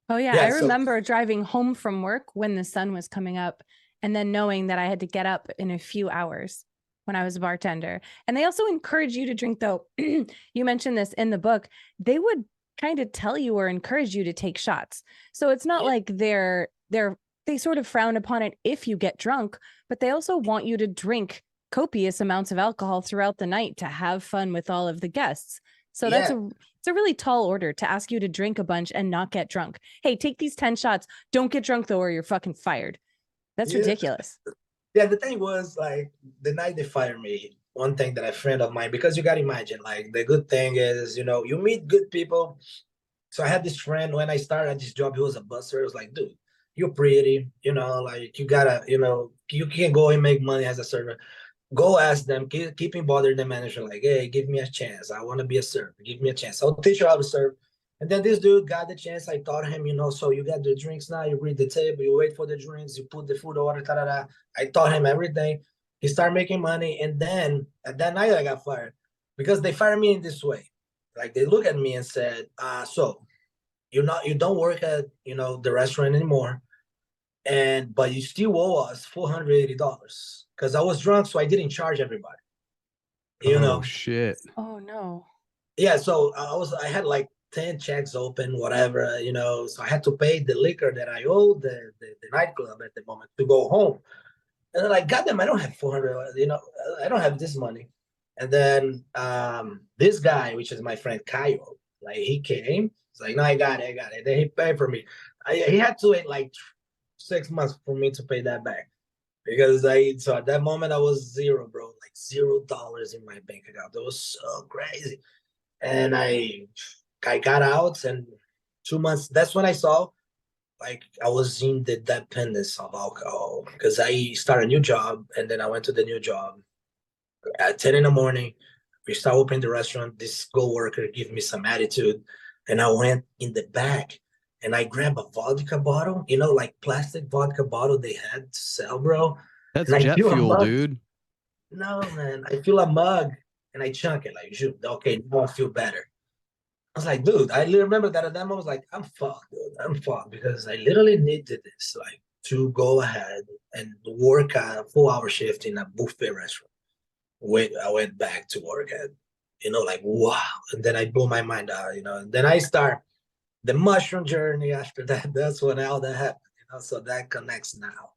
B: Oh, yeah. I remember driving home from work when the sun was coming up, and then knowing that I had to get up in a few hours when I was a bartender. And they also encourage you to drink, though. You mentioned this in the book. They would kind of tell you or encourage you to take shots. So it's not like they sort of frown upon it if you get drunk, but they also want you to drink copious amounts of alcohol throughout the night to have fun with all of the guests. So it's a really tall order to ask you to drink a bunch and not get drunk. Hey, take these 10 shots. Don't get drunk, though, or you're fucking fired. That's ridiculous.
E: Yeah, the thing was, like, the night they fired me, one thing that a friend of mine, because you got to imagine, like, the good thing is, you meet good people. So I had this friend, when I started at this job, he was a busser. It was like, dude, you're pretty, like, you got to, you can go and make money as a server. Go ask them, keep in bother the manager, like, hey, give me a chance. I want to be a server. Give me a chance. I'll teach you how to serve. And then this dude got the chance. I taught him, so you got the drinks now. You read the table. You wait for the drinks. You put the food order, ta-da-da. I taught him everything. He started making money. And then at that night, I got fired because they fired me in this way. Like, they look at me and said, so you don't work at, the restaurant anymore. But you still owe us $480 because I was drunk, so I didn't charge everybody.
D: Oh shit!
B: Oh no!
E: Yeah, so I had like 10 checks open, whatever, So I had to pay the liquor that I owed the nightclub at the moment to go home. And then like, goddamn, I don't have 400. I don't have this money. And then this guy, which is my friend Kyle, like he came. He's like, no, I got it. Then he paid for me. He had to wait like 6 months for me to pay that back, because so at that moment I was zero, bro, like $0 in my bank account. That was so crazy. And I got out, and 2 months, that's when I saw, like, I was in the dependence of alcohol, because I started a new job, and then I went to the new job at 10 in the morning. We start opening the restaurant. This co-worker gave me some attitude, and I went in the back and I grabbed a vodka bottle, like plastic vodka bottle they had to sell, bro.
D: That's jet fuel, dude.
E: No, man. I feel a mug and I chunk it, like, shoot, okay, now I feel better. I was like, dude, I remember that at that moment, I was like, I'm fucked, dude. I'm fucked, because I literally needed this, like, to go ahead and work a 4-hour shift in a buffet restaurant. I went back to work at, like, wow. And then I blew my mind out, and then I start the mushroom journey after that. That's when all that happened, so that connects now.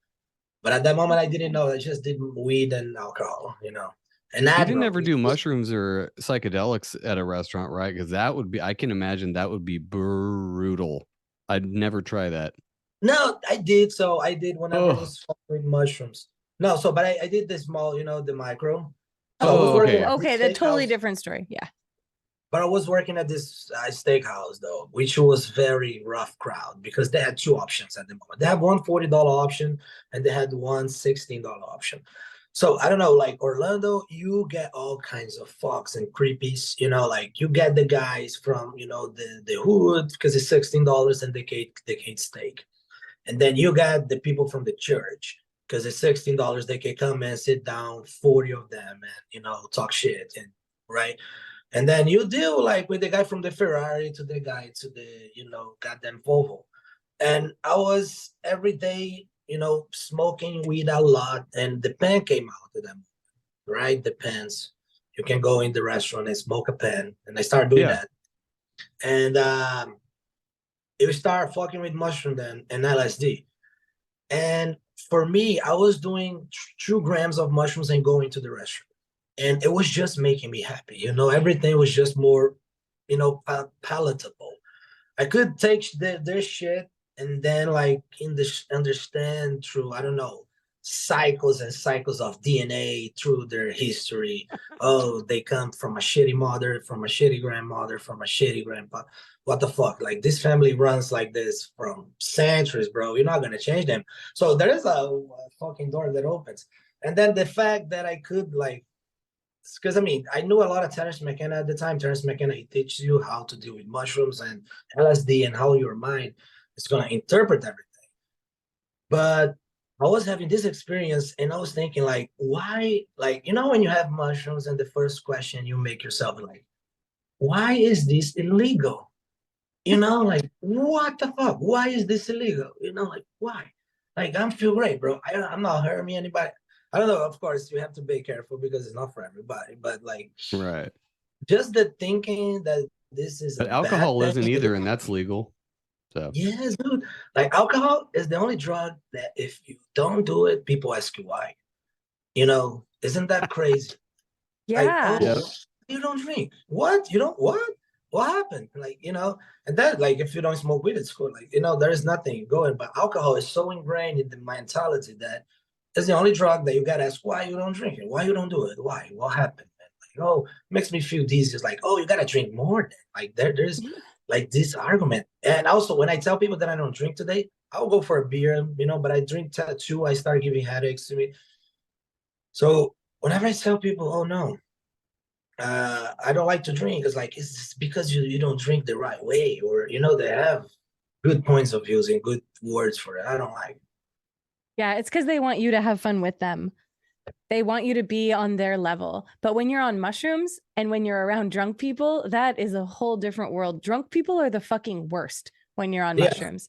E: But at that moment, I didn't know. I just did weed and alcohol, And
D: you didn't ever do mushrooms or psychedelics at a restaurant, right? Because that would be, I can imagine that would be brutal. I'd never try that.
E: No, I did. So I did whenever it was with mushrooms. No, but I did the small, the micro. So
B: okay, that's totally different story. Yeah.
E: But I was working at this steakhouse though, which was very rough crowd because they had two options at the moment. They had one $40 option and they had one $16 option. So I don't know, like Orlando, you get all kinds of fucks and creepies, you know, like you get the guys from, you know, the hood because it's $16 and they can steak. And then you got the people from the church because it's $16. They can come and sit down, 40 of them, and you know, talk shit and right. And then you deal like with the guy from the Ferrari to the guy to the, you know, goddamn Volvo. And I was every day, you know, smoking weed a lot. And the pen came out to them, right? The pens. You can go in the restaurant and smoke a pen. And I started doing that. And it started fucking with mushroom then and LSD. And for me, I was doing 2 grams of mushrooms and going to the restaurant. And it was just making me happy. You know, everything was just more, you know, palatable. I could take their shit and then like understand through, I don't know, cycles and cycles of DNA through their history. Oh, they come from a shitty mother, from a shitty grandmother, from a shitty grandpa. What the fuck? Like this family runs like this from centuries, bro. You're not gonna change them. So there is a fucking door that opens. And then the fact that I could like, because I mean, I knew a lot of Terence McKenna at the time. Terence McKenna, he teaches you how to deal with mushrooms and LSD and how your mind is going to interpret everything. But I was having this experience and I was thinking like, why, like, you know, when you have mushrooms and the first question you make yourself like, why is this illegal? You know, like, what the fuck? Why is this illegal? You know, like, why? Like, I'm feel great, bro. I'm not hurting anybody. I don't know. Of course, you have to be careful because it's not for everybody. But like,
D: right,
E: just the thinking that this is.
D: But alcohol isn't either, and that's legal. So
E: yes, dude. Like alcohol is the only drug that if you don't do it, people ask you why. You know, isn't that crazy?
B: Yeah.
E: Like, oh, you don't drink. What? You don't what? What happened? Like, you know, and that like if you don't smoke weed, it's cool. Like, you know, there is nothing going. But alcohol is so ingrained in the mentality that it's the only drug that you gotta ask why you don't drink it, why you don't do it, why, what happened, man? Like, oh, makes me feel dizzy. It's like, oh, you gotta drink more. Then. Like there's like this argument. And also, when I tell people that I don't drink today, I'll go for a beer, you know. But I drink too. I start giving headaches to me. So whenever I tell people, oh no, I don't like to drink, it's like it's because you don't drink the right way, or you know, they have good points of views and good words for it. I don't like.
B: Yeah, it's because they want you to have fun with them. They want you to be on their level. But when you're on mushrooms and when you're around drunk people, that is a whole different world. Drunk people are the fucking worst when you're on mushrooms.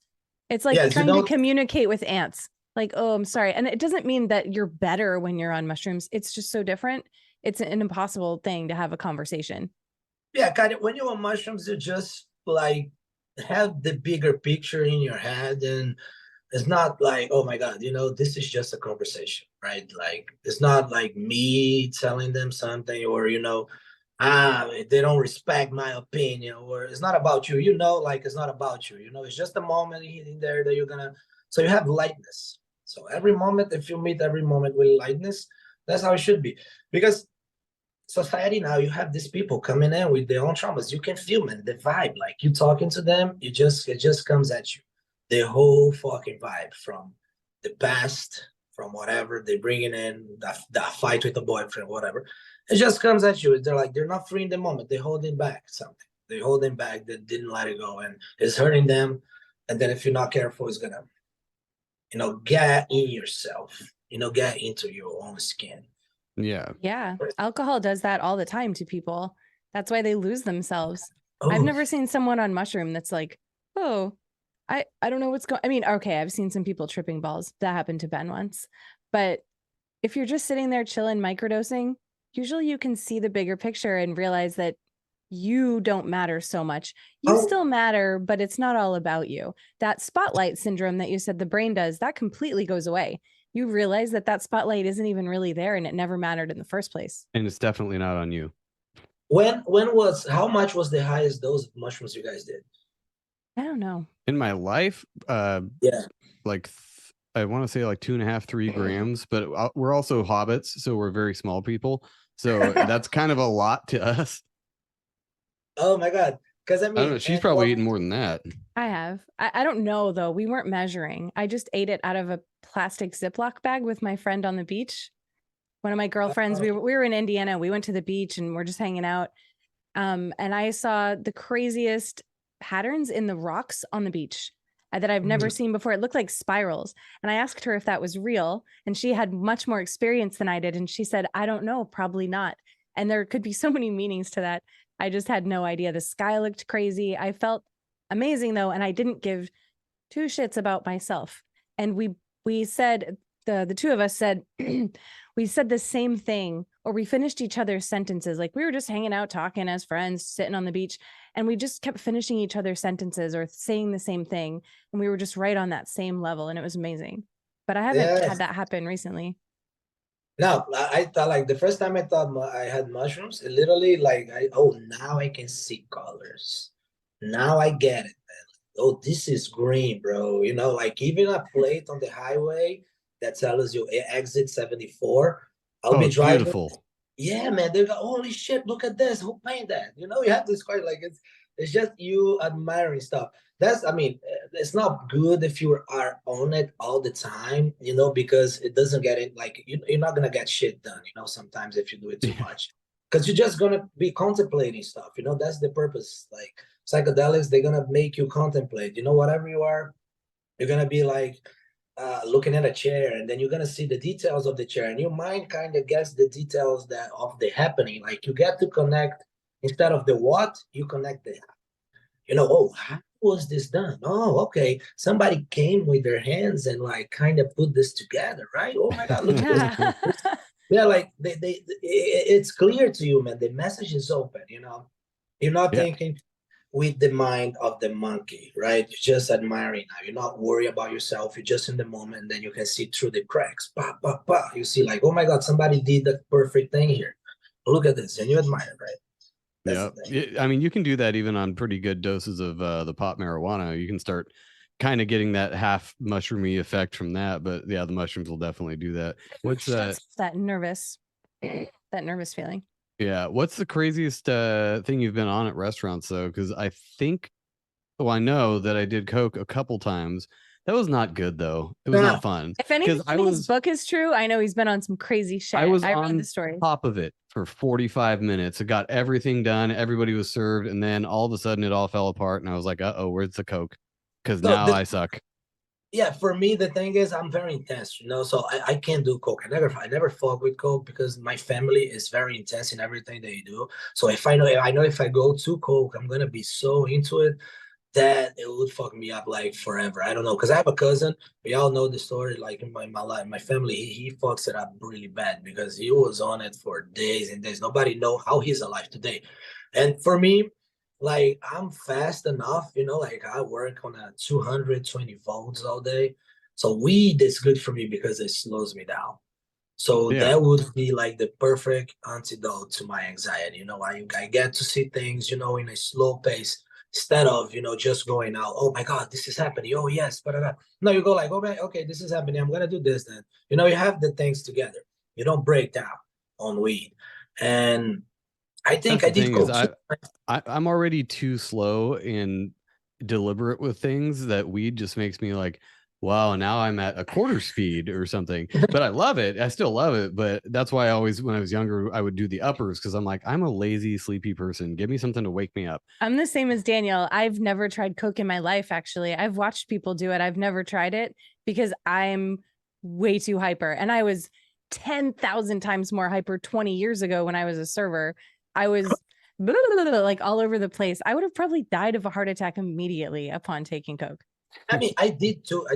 B: It's like trying to communicate with ants. Like, oh, I'm sorry. And it doesn't mean that you're better when you're on mushrooms. It's just so different. It's an impossible thing to have a conversation.
E: Yeah, kind of. When you're on mushrooms, you just like have the bigger picture in your head, and it's not like, oh my God, you know, this is just a conversation, right? Like, it's not like me telling them something, or, you know, they don't respect my opinion, or it's not about you, you know, like, it's not about you, you know, it's just a moment in there that you're gonna, so you have lightness. So every moment, if you meet every moment with lightness, that's how it should be. Because society now, you have these people coming in with their own traumas. You can feel, man, the vibe, like you talking to them, it just comes at you. The whole fucking vibe from the past, from whatever they bringing in, the fight with the boyfriend, whatever. It just comes at you. They're like, they're not free in the moment. They're holding back something. They holding back. They didn't let it go, and it's hurting them. And then if you're not careful, it's gonna, you know, get in yourself. You know, get into your own skin.
D: Yeah.
B: Yeah. Alcohol does that all the time to people. That's why they lose themselves. I've never seen someone on mushroom that's like, oh, I don't know what's going. I mean, okay, I've seen some people tripping balls. That happened to Ben once. But if you're just sitting there chilling, microdosing, usually you can see the bigger picture and realize that you don't matter so much. You still matter, but it's not all about you. That spotlight syndrome that you said the brain does, that completely goes away. You realize that that spotlight isn't even really there and it never mattered in the first place. And
D: it's definitely not on you.
E: How much was the highest dose of mushrooms you guys did?
B: I don't know.
D: In my life, like I want to say like 2.5, 3 grams, but we're also hobbits, so we're very small people. So that's kind of a lot to us.
E: Oh my God. Because I
D: I don't know.
E: mean,
D: She's probably eaten more than that.
B: I have. I don't know though. We weren't measuring. I just ate it out of a plastic Ziploc bag with my friend on the beach. One of my girlfriends, we were in Indiana. We went to the beach and we're just hanging out. And I saw the craziest patterns in the rocks on the beach that I've never seen before. It looked like spirals. And I asked her if that was real. And she had much more experience than I did. And she said, I don't know, probably not. And there could be so many meanings to that. I just had no idea. The sky looked crazy. I felt amazing though. And I didn't give two shits about myself. And we said, the two of us said, we said the same thing, or we finished each other's sentences. Like we were just hanging out, talking as friends, sitting on the beach, and we just kept finishing each other's sentences or saying the same thing. And we were just right on that same level. And it was amazing. But I haven't had that happen recently.
E: No, I thought like the first time I thought I had mushrooms, it literally like now I can see colors. Now I get it, man. Oh, this is green, bro. You know, like even a plate on the highway that tells you exit 74. I'll be driving.
D: Beautiful.
E: Yeah, man. They go, holy shit, look at this. Who painted that? You know, you have this quite like it's just you admiring stuff. That's, I mean, it's not good if you are on it all the time, you know, because it doesn't get it like you're not gonna get shit done, you know, sometimes if you do it too much. Because you're just gonna be contemplating stuff, you know, that's the purpose. Like psychedelics, they're gonna make you contemplate, you know, whatever you are, you're gonna be like looking at a chair, and then you're gonna see the details of the chair, and your mind kind of gets the details that of the happening. Like you get to connect instead of the what, you connect the, you know, oh, how was this done? Oh, okay, somebody came with their hands and like kind of put this together, right? Oh my God, look at this. Yeah, like it's clear to you, man. The message is open, you know. You're not thinking with the mind of the monkey, right? You're just admiring now. You're not worried about yourself. You're just in the moment, and then you can see through the cracks. Bah, bah, bah. You see like, oh my God, somebody did the perfect thing here. Look at this, and you admire, right?
D: Yeah, I mean, you can do that even on pretty good doses of the pot marijuana. You can start kind of getting that half mushroomy effect from that. But yeah, the mushrooms will definitely do that. What's
B: that nervous feeling?
D: Yeah, what's the craziest thing you've been on at restaurants though? Because I think, well, I know that I did coke a couple times. That was not good though. It was not fun.
B: If anything, his book is true, I know he's been on some crazy shit.
D: I was
B: read the story.
D: Top of it for 45 minutes. It got everything done. Everybody was served, and then all of a sudden it all fell apart, and I was like, "Uh-oh, where's the coke?" Because now I suck.
E: Yeah, for me the thing is I'm very intense, you know, so I can't do coke. I never fuck with coke because my family is very intense in everything they do. So if I know if I go to coke, I'm gonna be so into it that it would fuck me up like forever. I don't know, because I have a cousin. We all know the story. Like in my life, my family, he fucks it up really bad because he was on it for days and days. Nobody know how he's alive today. And for me, like I'm fast enough, you know, like I work on a 220 volts all day. So weed is good for me because it slows me down. So that would be like the perfect antidote to my anxiety. You know, I get to see things, you know, in a slow pace instead of, you know, just going out, oh my God, this is happening. Oh yes, but no, you go like, okay, this is happening. I'm gonna do this then. You know, you have the things together. You don't break down on weed. And I think I did go.
D: I'm already too slow and deliberate with things that weed just makes me like, wow, now I'm at a quarter speed or something. But I love it. I still love it. But that's why I always, when I was younger, I would do the uppers because I'm like, I'm a lazy, sleepy person. Give me something to wake me up.
B: I'm the same as Daniel. I've never tried coke in my life, actually. I've watched people do it. I've never tried it because I'm way too hyper. And I was 10,000 times more hyper 20 years ago when I was a server. I was like all over the place. I would have probably died of a heart attack immediately upon taking coke.
E: I mean, I did 2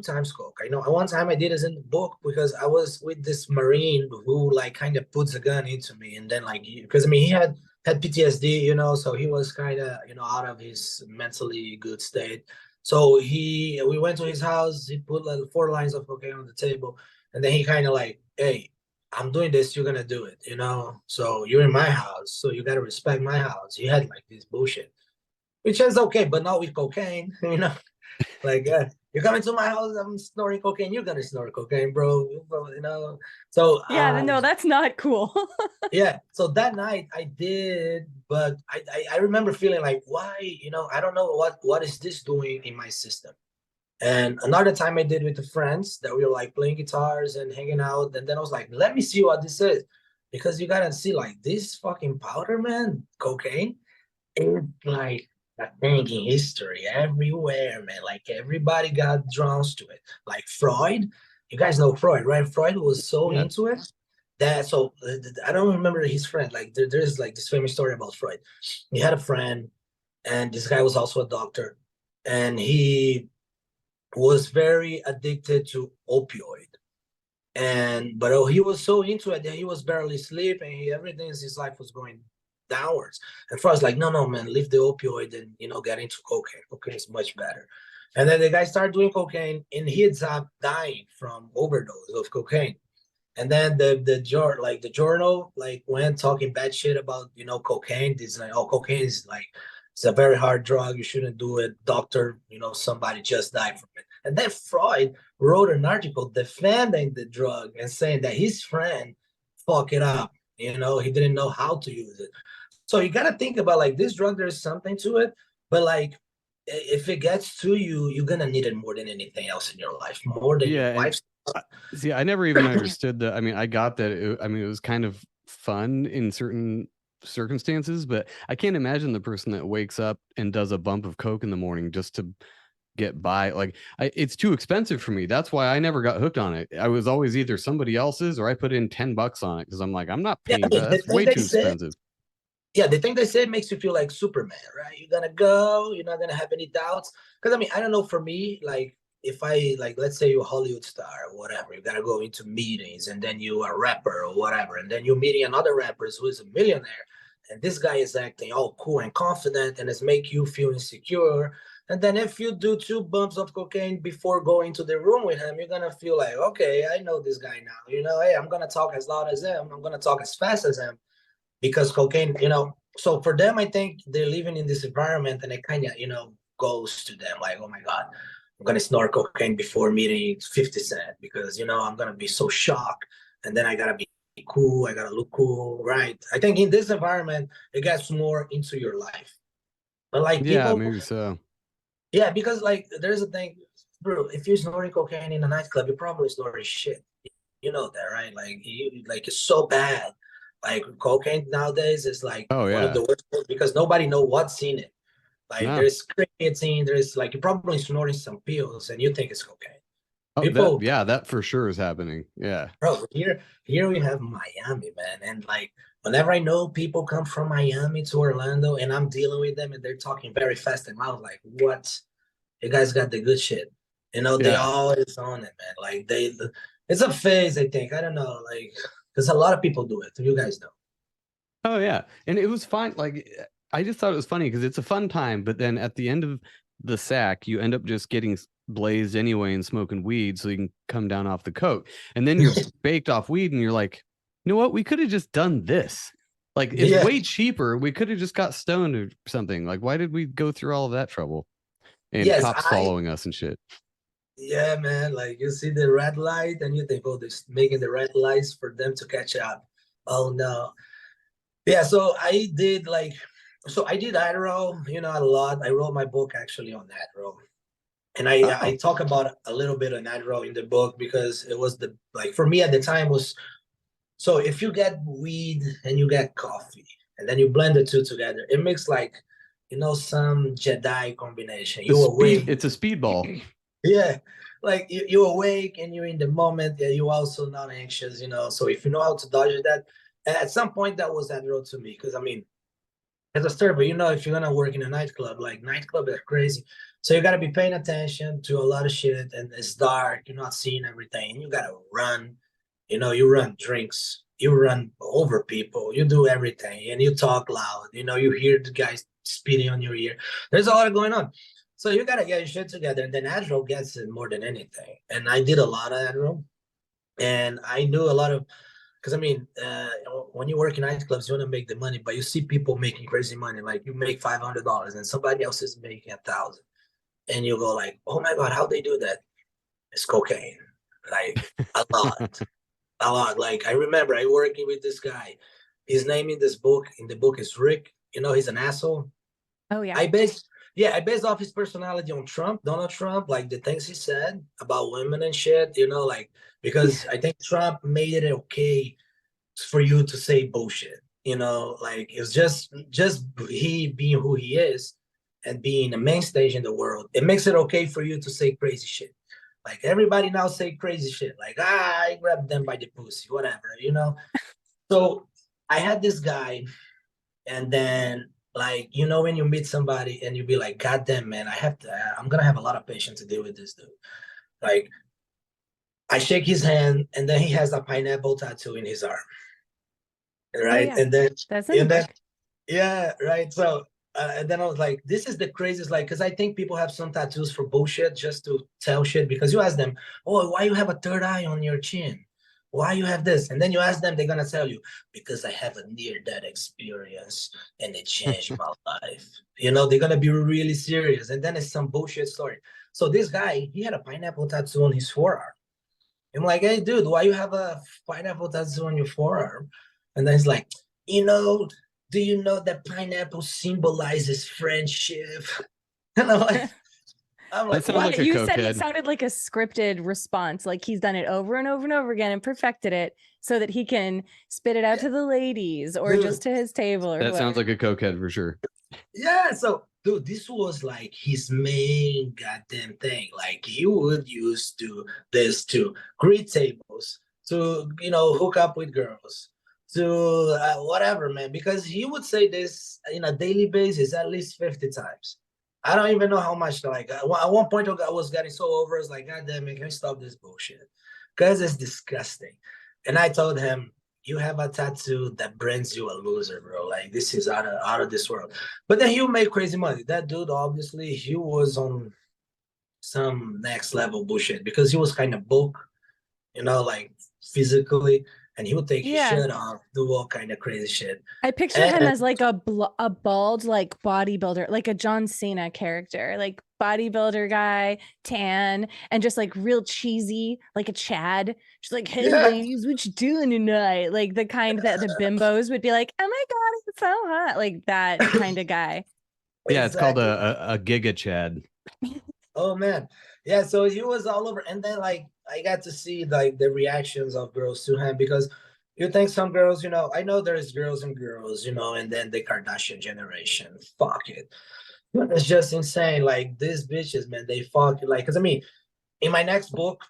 E: times coke. I know one time I did as in the book because I was with this Marine who like kind of puts a gun into me, and then like because I mean he had PTSD, you know, so he was kind of, you know, out of his mentally good state. So we went to his house. He put like 4 lines of cocaine on the table, and then he kind of like, hey, I'm doing this, you're gonna do it, you know. So you're in my house, so you gotta respect my house. He had like this bullshit, which is okay, but not with cocaine, you know. Like, you're coming to my house, I'm snorting cocaine, you're gonna snort cocaine, bro. You know. So
B: Yeah, no, that's not cool.
E: yeah. So that night I did, but I remember feeling like, why, you know, I don't know what is this doing in my system. And another time I did with the friends that we were like playing guitars and hanging out. And then I was like, let me see what this is. Because you gotta see like this fucking powder, man, cocaine, it's like a thing in history everywhere, man. Like everybody got drawn to it. Like Freud, you guys know Freud, right? Freud was so
D: Yeah.
E: into it that I don't remember his friend. Like there's like this famous story about Freud. He had a friend, and this guy was also a doctor, and he was very addicted to opioid. But he was so into it that he was barely sleeping. Everything in his life was going downwards. And Freud's like, no, man, leave the opioid and get into cocaine. Cocaine is much better. And then the guy started doing cocaine, and he ends up dying from overdose of cocaine. And then the journal like went talking bad shit about cocaine. It's like, oh, cocaine is like, it's a very hard drug. You shouldn't do it. Doctor, somebody just died from it. And then Freud wrote an article defending the drug and saying that his friend fucked it up. He didn't know how to use it. So you got to think about like this drug, there's something to it, but like if it gets to you, you're going to need it more than anything else in your life, more than your wife's.
D: See, I never even understood that. I mean, I got that. It was kind of fun in certain circumstances, but I can't imagine the person that wakes up and does a bump of coke in the morning just to get by. Like, it's too expensive for me. That's why I never got hooked on it. I was always either somebody else's or I put in $10 on it because I'm like, I'm not paying for that. That's way too expensive.
E: Yeah, the thing they say makes you feel like Superman, right? You're gonna go, you're not gonna have any doubts. Because I mean, I don't know, for me, like if I like, let's say you're a Hollywood star or whatever, you gotta go into meetings, and then you are a rapper or whatever, and then you're meeting another rapper who is a millionaire, and this guy is acting all cool and confident, and it's make you feel insecure. And then if you do 2 bumps of cocaine before going to the room with him, you're gonna feel like, okay, I know this guy now. Hey, I'm gonna talk as loud as him. I'm gonna talk as fast as him. Because cocaine, so for them, I think they're living in this environment, and it kind of, goes to them like, oh my God, I'm going to snort cocaine before meeting 50 Cent because, I'm going to be so shocked. And then I got to be cool. I got to look cool, right? I think in this environment, it gets more into your life. But like
D: yeah, maybe so.
E: Yeah, because like there's a thing, bro, if you're snorting cocaine in a nightclub, you're probably snorting shit. You know that, right? Like, it's so bad. Like cocaine nowadays is like one of the worst things because nobody know what's in it. Like there's creatine, there's like you're probably snorting some pills and you think it's cocaine.
D: Oh, that for sure is happening. Yeah,
E: bro. Here we have Miami, man, and like whenever I know people come from Miami to Orlando and I'm dealing with them and they're talking very fast, and I'm like, what? You guys got the good shit. They always on it, man. Like it's a phase, I think. I don't know, like. Because a lot of people do it. You guys know.
D: Oh, yeah. And it was fine. Like, I just thought it was funny because it's a fun time. But then at the end of the sack, you end up just getting blazed anyway and smoking weed so you can come down off the coke. And then you're baked off weed and you're like, you know what? We could have just done this. Like, it's way cheaper. We could have just got stoned or something. Like, why did we go through all of that trouble? And cops following us and shit.
E: Yeah, man. Like you see the red light and you think, oh, they're making the red lights for them to catch up. Oh no. Yeah, so I did Adderall, a lot. I wrote my book actually on Adderall. And I talk about a little bit on Adderall in the book because it was for me at the time was, so if you get weed and you get coffee and then you blend the two together, it makes like, some Jedi combination.
D: It's a speedball.
E: Yeah, like you're awake and you're in the moment. Yeah, you're also not anxious, So if you know how to dodge that, at some point that was Adderall to me. Because I mean, as a server, if you're gonna work in a nightclub, like nightclub are crazy, so you gotta be paying attention to a lot of shit, and it's dark. You're not seeing everything, and you gotta run. You run drinks, you run over people, you do everything, and you talk loud. You hear the guys spitting on your ear. There's a lot going on. So you gotta get your shit together, and then Adderall gets it more than anything. And I did a lot of Adderall, and I knew a lot of, because I mean, when you work in nightclubs, you want to make the money, but you see people making crazy money. Like you make $500, and somebody else is making 1,000. and you go like, oh my God, how they do that? It's cocaine, like a lot, a lot. Like I remember I working with this guy. His name in the book is Rick. You know, he's an asshole.
B: Oh yeah.
E: I based off his personality on Donald Trump, like the things he said about women and shit, you know, like because I think Trump made it okay for you to say bullshit, you know, like it's just he being who he is and being a main stage in the world, it makes it okay for you to say crazy shit. Like everybody now say crazy shit, like I grabbed them by the pussy, whatever, you know. So I had this guy, and then like you know when you meet somebody and you be like, God damn man, I'm gonna have a lot of patience to deal with this dude. Like I shake his hand, and then he has a pineapple tattoo in his arm,
B: Oh
E: right?
B: yeah. That's in the
E: And then
B: book.
E: yeah, right. So and then I was like, this is the craziest, like, because I think people have some tattoos for bullshit, just to tell shit. Because you ask them, oh, why you have a third eye on your chin? Why you have this? And then you ask them, they're gonna tell you, because I have a near-death experience and it changed my life. You know, they're gonna be really serious. And then it's some bullshit story. So this guy, he had a pineapple tattoo on his forearm. I'm like, hey, dude, why you have a pineapple tattoo on your forearm? And then he's like, you know, do you know that pineapple symbolizes friendship? And I'm
D: That
E: like,
D: sounds
B: Yeah,
E: what?
D: like a
B: you said it
D: cokehead.
B: sounded like a scripted response, like he's done it over and over and over again and perfected it so that he can spit it out
E: Yeah,
B: to the ladies or just
E: dude.
B: to his table or
D: That sounds
B: whoever.
D: like a cokehead for sure.
E: Yeah, so dude, this was like his main goddamn thing. Like he would use to this to greet tables, to hook up with girls, to whatever, man. Because he would say this in a daily basis at least 50 times. I don't even know how much. Like at one point, I was getting so over. It's like, God damn it, can you stop this bullshit? Because it's disgusting. And I told him, you have a tattoo that brings you a loser, bro. Like this is out of this world. But then he'll make crazy money. That dude, obviously, he was on some next level bullshit because he was kind of bulk, like physically, and he would take his
B: Yeah.
E: shirt off, do all kind of crazy shit.
B: I picture him
E: And
B: as like a bald like bodybuilder, like a John Cena character, like bodybuilder guy, tan, and just like real cheesy, like a Chad. Just like, hey
E: yeah,
B: ladies, what you doing tonight? Like the kind that the bimbos would be like, oh my God, it's so hot. Like that kind of guy.
D: Yeah, it's called
E: exactly.
D: a Giga Chad.
E: Oh man, yeah. So he was all over, and then like I got to see like the reactions of girls to him because you think some girls, I know there's girls and girls, and then the Kardashian generation, fuck it, it's just insane. Like these bitches, man, they fuck like. Because I mean, in my next book,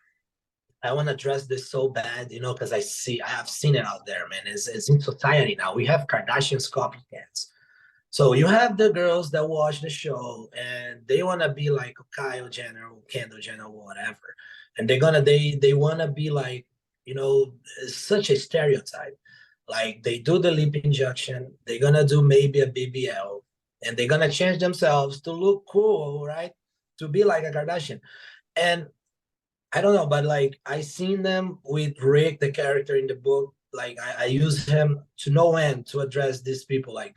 E: I want to address this so bad, because I have seen it out there, man. It's in society now. We have Kardashians copycats. So you have the girls that watch the show and they want to be like Kyle Jenner or Kendall Jenner or whatever. And they want to be like, it's such a stereotype. Like they do the lip injection, they're going to do maybe a BBL, and they're going to change themselves to look cool, right? To be like a Kardashian. And I don't know, but like I seen them with Rick, the character in the book. Like I use him to no end to address these people. Like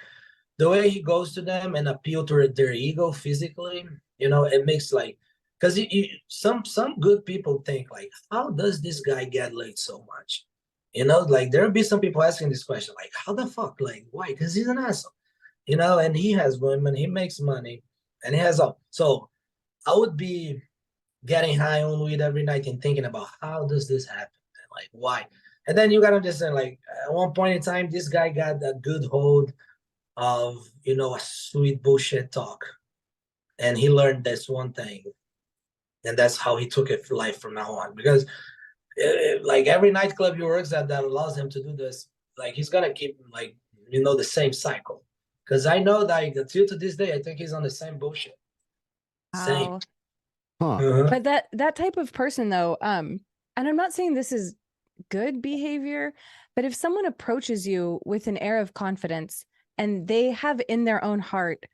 E: the way he goes to them and appeal to their ego physically, it makes like because some good people think like, how does this guy get laid so much? Like there'll be some people asking this question, like, how the fuck, like, why? Because he's an asshole, and he has women, he makes money, and he has all. So I would be getting high on weed every night and thinking about how does this happen, and like why. And then you gotta understand, like at one point in time, this guy got a good hold of a sweet bullshit talk, and he learned this one thing, and that's how he took it for life from now on. Because like every nightclub he works at that allows him to do this, like he's gonna keep like the same cycle. Because I know that like, until to this day, I think he's on the same bullshit. Same.
B: Wow.
D: Huh.
E: Uh-huh.
B: But that type of person though, and I'm not saying this is good behavior, but if someone approaches you with an air of confidence and they have in their own heart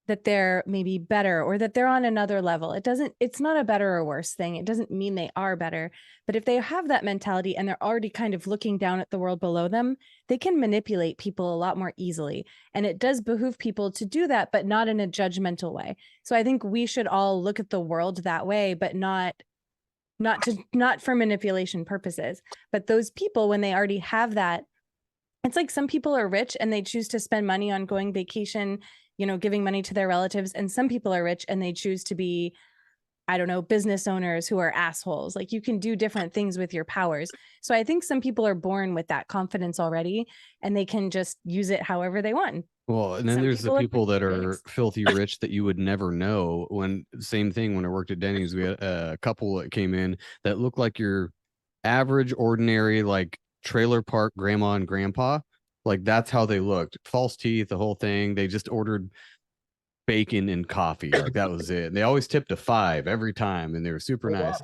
B: that they're maybe better or that they're on another level. It's not a better or worse thing. It doesn't mean they are better. But if they have that mentality and they're already kind of looking down at the world below them, they can manipulate people a lot more easily. And it does behoove people to do that, but not in a judgmental way. So I think we should all look at the world that way, but not for manipulation purposes. But those people, when they already have that, it's like some people are rich and they choose to spend money on going vacation, giving money to their relatives. And some people are rich and they choose to be, I don't know, business owners who are assholes. Like, you can do different things with your powers. So I think some people are born with that confidence already and they can just use it however they want.
D: Well, and then there's the people that are filthy rich that you would never know. Same thing when I worked at Denny's, we had a couple that came in that looked like your average, ordinary, like trailer park grandma and grandpa. Like, that's how they looked. False teeth, the whole thing. They just ordered bacon and coffee. Like, that was it. And they always tipped a 5 every time, and they were super nice.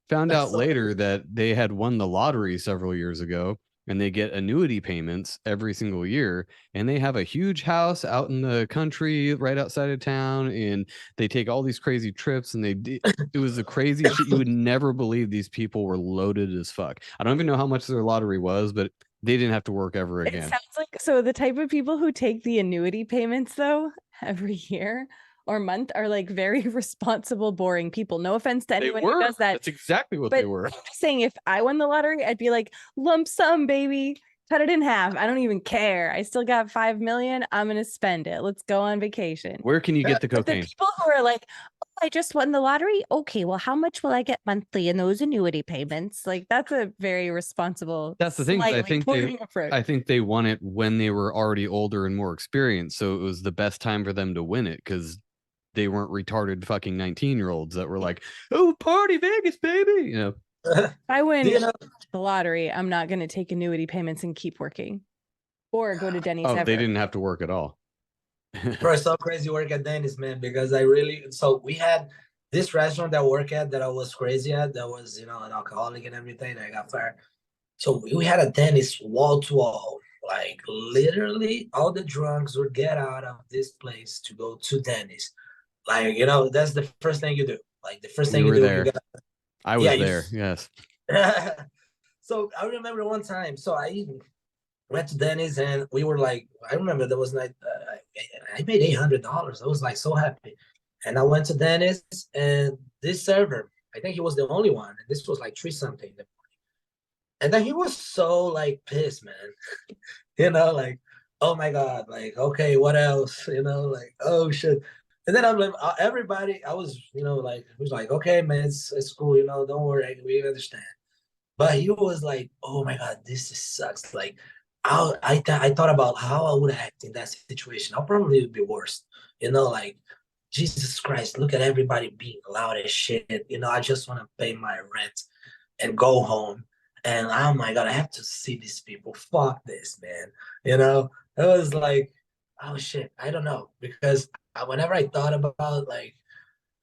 D: Found out later that they had won the lottery several years ago, and they get annuity payments every single year, and they have a huge house out in the country right outside of town, and they take all these crazy trips, and it was the craziest shit. You would never believe these people were loaded as fuck. I don't even know how much their lottery was, but they didn't have to work ever again.
B: It sounds like, so the type of people who take the annuity payments though every year or month are like very responsible, boring people. No offense to anyone who does that.
D: That's exactly what they were.
B: I'm just saying, if I won the lottery, I'd be like, lump sum, baby. Cut it in half. I don't even care. I still got 5 million. I'm gonna spend it. Let's go on vacation.
D: Where can you get the cocaine?
B: But the people who are like, I just won the lottery. Okay, well, how much will I get monthly in those annuity payments? Like, that's a very responsible.
D: That's the thing. I think they won it when they were already older and more experienced. So it was the best time for them to win it because they weren't retarded fucking 19-year-olds that were like, "Oh, party Vegas, baby!"
B: If I win the lottery, I'm not going to take annuity payments and keep working, or go to Denny's.
D: Oh, they didn't have to work at all.
E: Bro, so crazy work at Denny's, man, because we had this restaurant that I work at that I was crazy at, that was, an alcoholic and everything. I got fired. So we had a Denny's wall to wall, like literally all the drunks would get out of this place to go to Denny's. Like, that's the first thing you do. Like, the first thing you do.
D: There. I was there. Yes.
E: So I remember one time. So I went to Denny's and we were like, I remember there was like, I made $800. I was like so happy. And I went to Denny's and this server, I think he was the only one. And this was like 3 something in the morning. And then he was so like pissed, man. Like, oh my God, like, okay, what else? Like, oh shit. And then I'm like, everybody, I was, like, he was like, okay, man, it's cool, don't worry, we understand. But he was like, oh my God, this sucks. Like, I thought about how I would act in that situation. I'll probably would be worse. Like, Jesus Christ, look at everybody being loud as shit. I just want to pay my rent and go home. And oh my God, I have to see these people. Fuck this, man. It was like, oh shit, I don't know. Because whenever I thought about, like,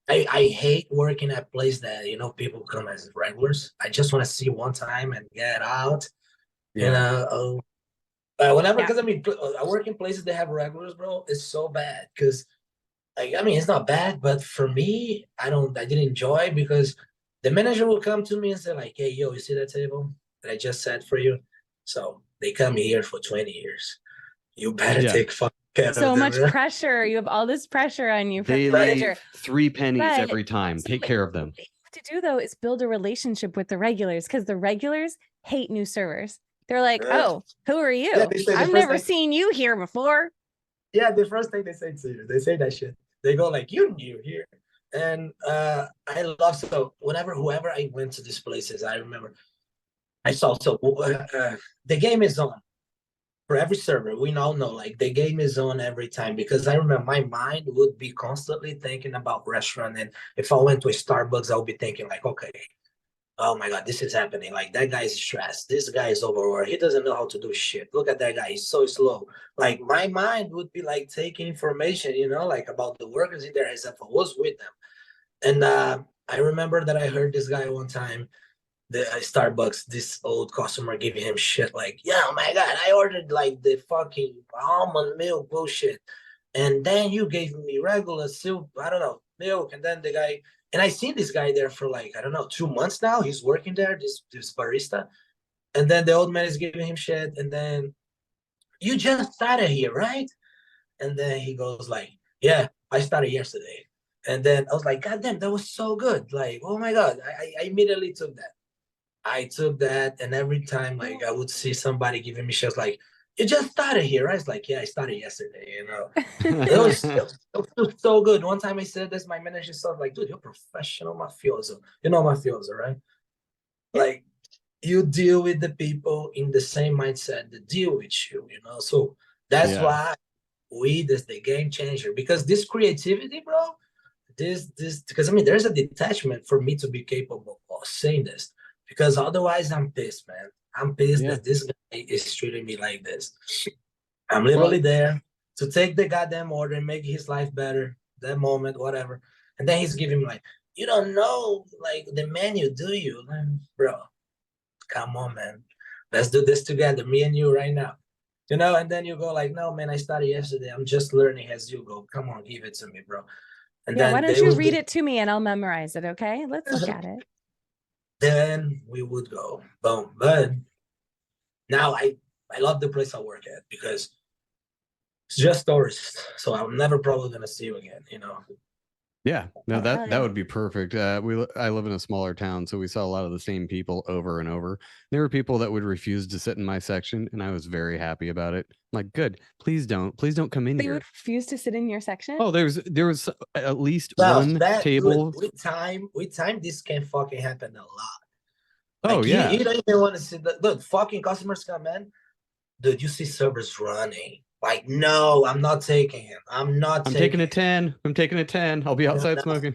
E: I hate working at a place that, people come as regulars. I just want to see one time and get out.
D: Yeah.
E: Because I work in places that have regulars, bro. It's so bad because, like, it's not bad, but for me, I didn't enjoy because the manager will come to me and say like, hey, yo, you see that table that I just set for you? So they come here for 20 years. You better take fucking care of them.
B: So much pressure. You have all this pressure on you from
D: the
B: manager.
D: 3 pennies every time. Take care of them.
B: What you have to do though is build a relationship with the regulars because the regulars hate new servers. They're like, oh, who are you? I've never seen you here before.
E: Yeah, the first thing they say to you, they say that shit. They go like, you new here. And I love, so whoever I went to these places, I remember I saw, the game is on for every server. We all know, like, the game is on every time because I remember my mind would be constantly thinking about restaurant. And if I went to a Starbucks, I would be thinking like, okay, oh my God, this is happening. Like, that guy is stressed. This guy is overworked. He doesn't know how to do shit. Look at that guy. He's so slow. Like, my mind would be like taking information, like about the workers in there as if I was with them. And I remember that I heard this guy one time, the Starbucks, this old customer giving him shit like, yeah, oh my God, I ordered like the fucking almond milk bullshit. And then you gave me regular soup, I don't know, milk. And then the guy, and I seen this guy there for like, I don't know, 2 months now. He's working there, this barista. And then the old man is giving him shit. And then, you just started here, right? And then he goes like, yeah, I started yesterday. And then I was like, God damn, that was so good. Like, oh my God, I immediately took that. I took that, and every time like I would see somebody giving me shit, like, you just started here, right? It's like, yeah, I started yesterday, you know. It was so good. One time I said this, my manager said, like, dude, you're professional mafioso. You know mafioso, right? Like, you deal with the people in the same mindset that deal with you, you know. So that's
D: Yeah.
E: why weed is the game changer, because this creativity, bro, this because I mean there's a detachment for me to be capable of saying this, because otherwise I'm pissed, man. I'm pissed
D: Yeah.
E: that this guy is treating me like this. I'm
D: Well,
E: literally there to take the goddamn order and make his life better, that moment, whatever. And then he's giving me like, you don't know like the menu, do you? Like, bro, come on, man. Let's do this together, me and you right now. You know, and then you go like, no, man, I started yesterday. I'm just learning as you go. Come on, give it to me, bro. And
B: Yeah, why
E: then
B: don't you read it to me and I'll memorize it, okay? Let's look at it.
E: then we would go, boom. But now I love the place I work at, because it's just tourists. So I'm never probably gonna see you again, you know.
D: yeah, no,
B: Oh, hell
D: that
B: yeah.
D: would be perfect. I live in a smaller town, so we saw a lot of the same people over and over. There were people that would refuse to sit in my section, and I was very happy about it. I'm like, good, please don't come in
B: They
D: here.
B: would refuse to sit in your section?
D: Oh, there was at least
E: No,
D: one
E: that
D: table.
E: with time, this can fucking happen a lot.
D: Oh
E: Like
D: yeah,
E: you don't even want to see the fucking customers come in. Dude, you see servers running. Like, no, I'm not taking him. I'm not
D: I'm
E: taking
D: taking a 10. I'm taking a 10. I'll be outside
E: no.
D: smoking.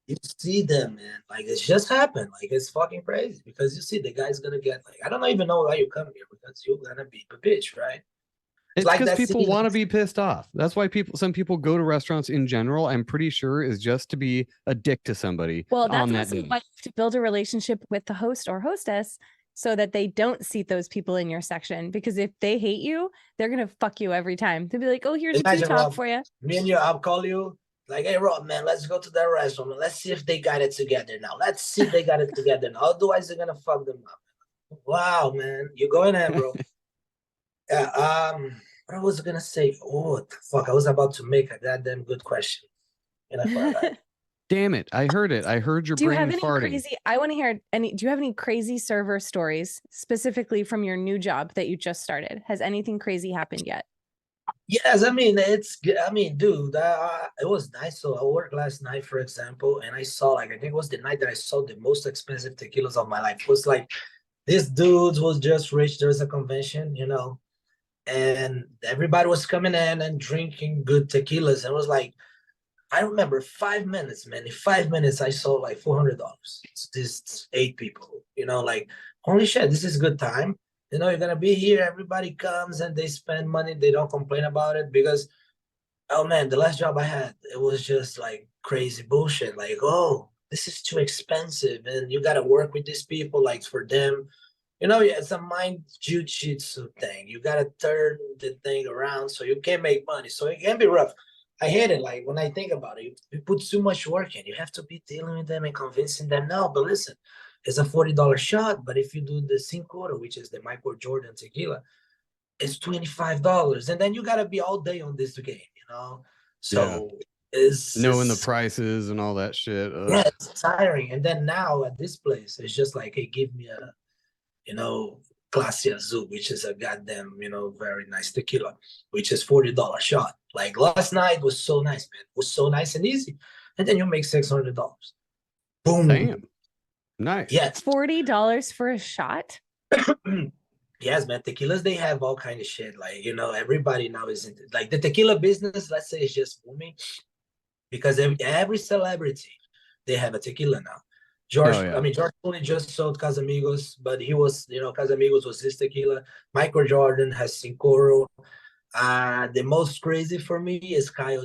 E: You see them, man. Like, it's just happened. Like, it's fucking crazy, because you see the guy's gonna get like, I don't even know why you come here, because you're gonna be a bitch, right?
D: It's
E: Like
D: because
E: that
D: people
E: scene.
D: want to be pissed off. That's why some people go to restaurants in general. I'm pretty sure is just to be a dick to somebody.
B: Well, that's
D: on that
B: also
D: day.
B: why you have to build a relationship with the host or hostess so that they don't seat those people in your section. Because if they hate you, they're gonna fuck you every time. They'll be like, "Oh, here's a tea
E: Imagine,
B: top
E: Rob,
B: for you."
E: me and you, I'll call you like, hey, Rob, man, let's go to that restaurant. Let's see if they got it together now. Let's see if they got it together now. Otherwise, they're gonna fuck them up. Wow, man, you're going in, bro. Yeah. What I was gonna say? Oh, what the fuck! I was about to make a goddamn good question, and I forgot.
D: Damn it! I heard it. I heard your
B: Do you
D: brain
B: have any
D: farting.
B: crazy? I want to hear any. Do you have any crazy server stories specifically from your new job that you just started? Has anything crazy happened yet?
E: Yes, I mean dude, it was nice. So I worked last night, for example, and I saw like I think it was the night that I saw the most expensive tequilas of my life. It was like this dude was just rich. There's a convention, you know, and everybody was coming in and drinking good tequilas. And it was like, I remember 5 minutes, man. In 5 minutes, I saw like $400. It's this 8 people, you know, like, holy shit, this is good time. You know, you're gonna be here. Everybody comes and they spend money. They don't complain about it, because, oh man, the last job I had, it was just like crazy bullshit. Like, oh, this is too expensive, and you gotta work with these people. Like for them, you know, yeah, it's a mind jujitsu thing. You gotta turn the thing around so you can make money. So it can be rough. I hate it. Like when I think about it, you put too much work in. You have to be dealing with them and convincing them. No, but listen, it's a $40 shot. But if you do the Cinco, which is the Michael Jordan tequila, it's $25, and then you gotta be all day on this game. You know, so
D: Knowing the
E: it's
D: prices and all that shit.
E: yeah,
D: Ugh.
E: it's tiring. And then now at this place, it's just like, hey, give me a, you know, Clase Azul, which is a goddamn, you know, very nice tequila, which is $40 shot. Like last night was so nice, man. It was so nice and easy. And then you make $600. Boom.
D: Damn. Nice.
E: Yes.
B: $40 for a shot?
E: Yes, man. Tequilas, they have all kind of shit. Like, you know, everybody now is into like the tequila business, let's say, is just booming, because every celebrity, they have a tequila now. George,
D: Oh, yeah.
E: I mean, George Clooney just sold Casamigos, but he was, you know, Casamigos was his tequila. Michael Jordan has Cincoro. The most crazy for me is I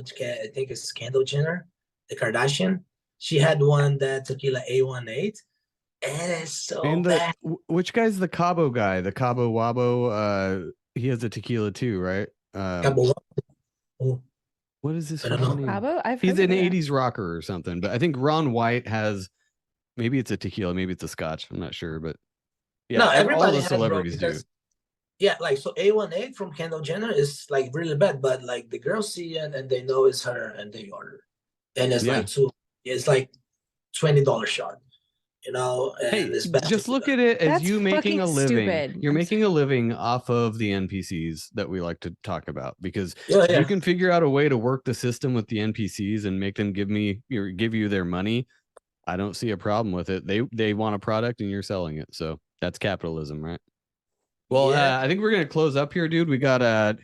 E: think it's Kendall Jenner, the Kardashian. She had one that tequila A18, and it's so
D: And
E: bad.
D: which guy's the Cabo guy? The Cabo Wabo. He has a tequila too, right?
E: Cabo Wabo.
D: What is this?
E: I don't know.
D: name?
B: Bravo?
D: He's
B: heard
D: an
B: of that.
D: 80s rocker or something, but I think Ron White has, maybe it's a tequila, maybe it's a scotch. I'm not sure, but yeah,
E: No,
D: all
E: everybody
D: the
E: has, bro,
D: celebrities do.
E: because yeah, like so A1A from Kendall Jenner is like really bad, but like the girls see it and they know it's her and they order. And it's
D: Yeah.
E: it's like $20 shot, you know, and
D: Hey,
E: it's bad.
D: just look at it as
B: That's
D: you making a
B: fucking
D: living.
B: stupid.
D: You're
B: I'm
D: making a living off of the NPCs that we like to talk about, because
E: Yeah,
D: if
E: yeah.
D: you can figure out a way to work the system with the NPCs and make them give you their money, I don't see a problem with it. They want a product and you're selling it, so that's capitalism, right? Well,
E: Yeah.
D: I think we're gonna close up here, dude. We got a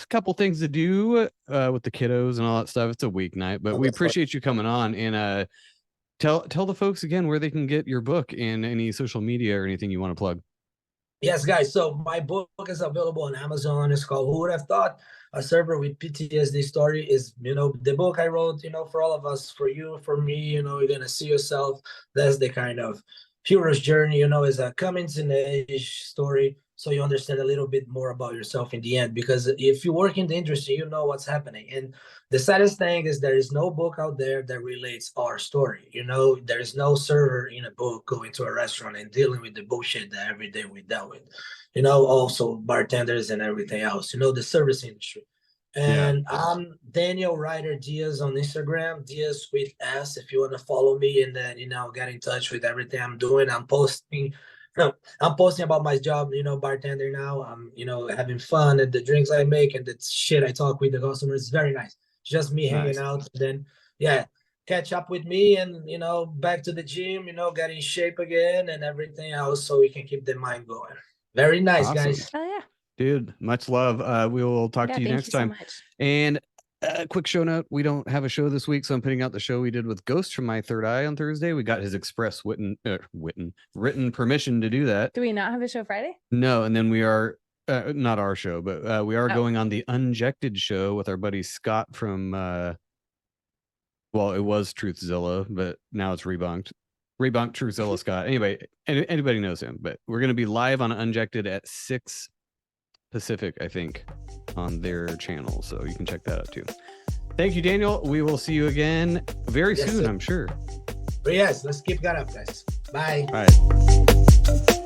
D: couple things to do with the kiddos and all that stuff. It's a weeknight, but we appreciate you coming on, and tell the folks again where they can get your book and any social media or anything you want to plug.
E: Yes, guys. So my book is available on Amazon. It's called Who Would Have Thought? A Server with PTSD Story is, the book I wrote, for all of us, for you, for me, you're going to see yourself. That's the kind of hero's journey, is a coming to age story. So you understand a little bit more about yourself in the end, because if you work in the industry, you know what's happening. And the saddest thing is there is no book out there that relates our story. There is no server in a book going to a restaurant and dealing with the bullshit that every day we dealt with. Also bartenders and everything else, the service industry. And I'm Daniel Ryder Diaz on Instagram, Diaz with S, if you want to follow me and then, get in touch with everything I'm doing. I'm posting about my job, bartender now. I'm, having fun at the drinks I make and the shit I talk with the customers. It's very nice. Just me hanging out. And then, yeah, catch up with me and, back to the gym, get in shape again and everything else so we can keep the mind going. Very nice,
D: Awesome.
E: guys.
B: Oh yeah.
D: Dude, much love. We will talk to you next time.
B: So much.
D: And quick show note, we don't have a show this week, so I'm putting out the show we did with Ghost from My Third Eye on Thursday. We got his express written permission to do that.
B: Do we not have a show Friday?
D: No, and then we are not our show, but we are going on the Unjected show with our buddy Scott from well, it was Truthzilla, but now it's Rebunked Truthzilla Scott. Anyway, anybody knows him, but we're going to be live on Unjected at 6 Pacific, I think, on their channel, so you can check that out too. Thank you, Daniel. We will see you again very soon, I'm sure.
E: But yes, let's keep that up, guys. Bye.
D: All right.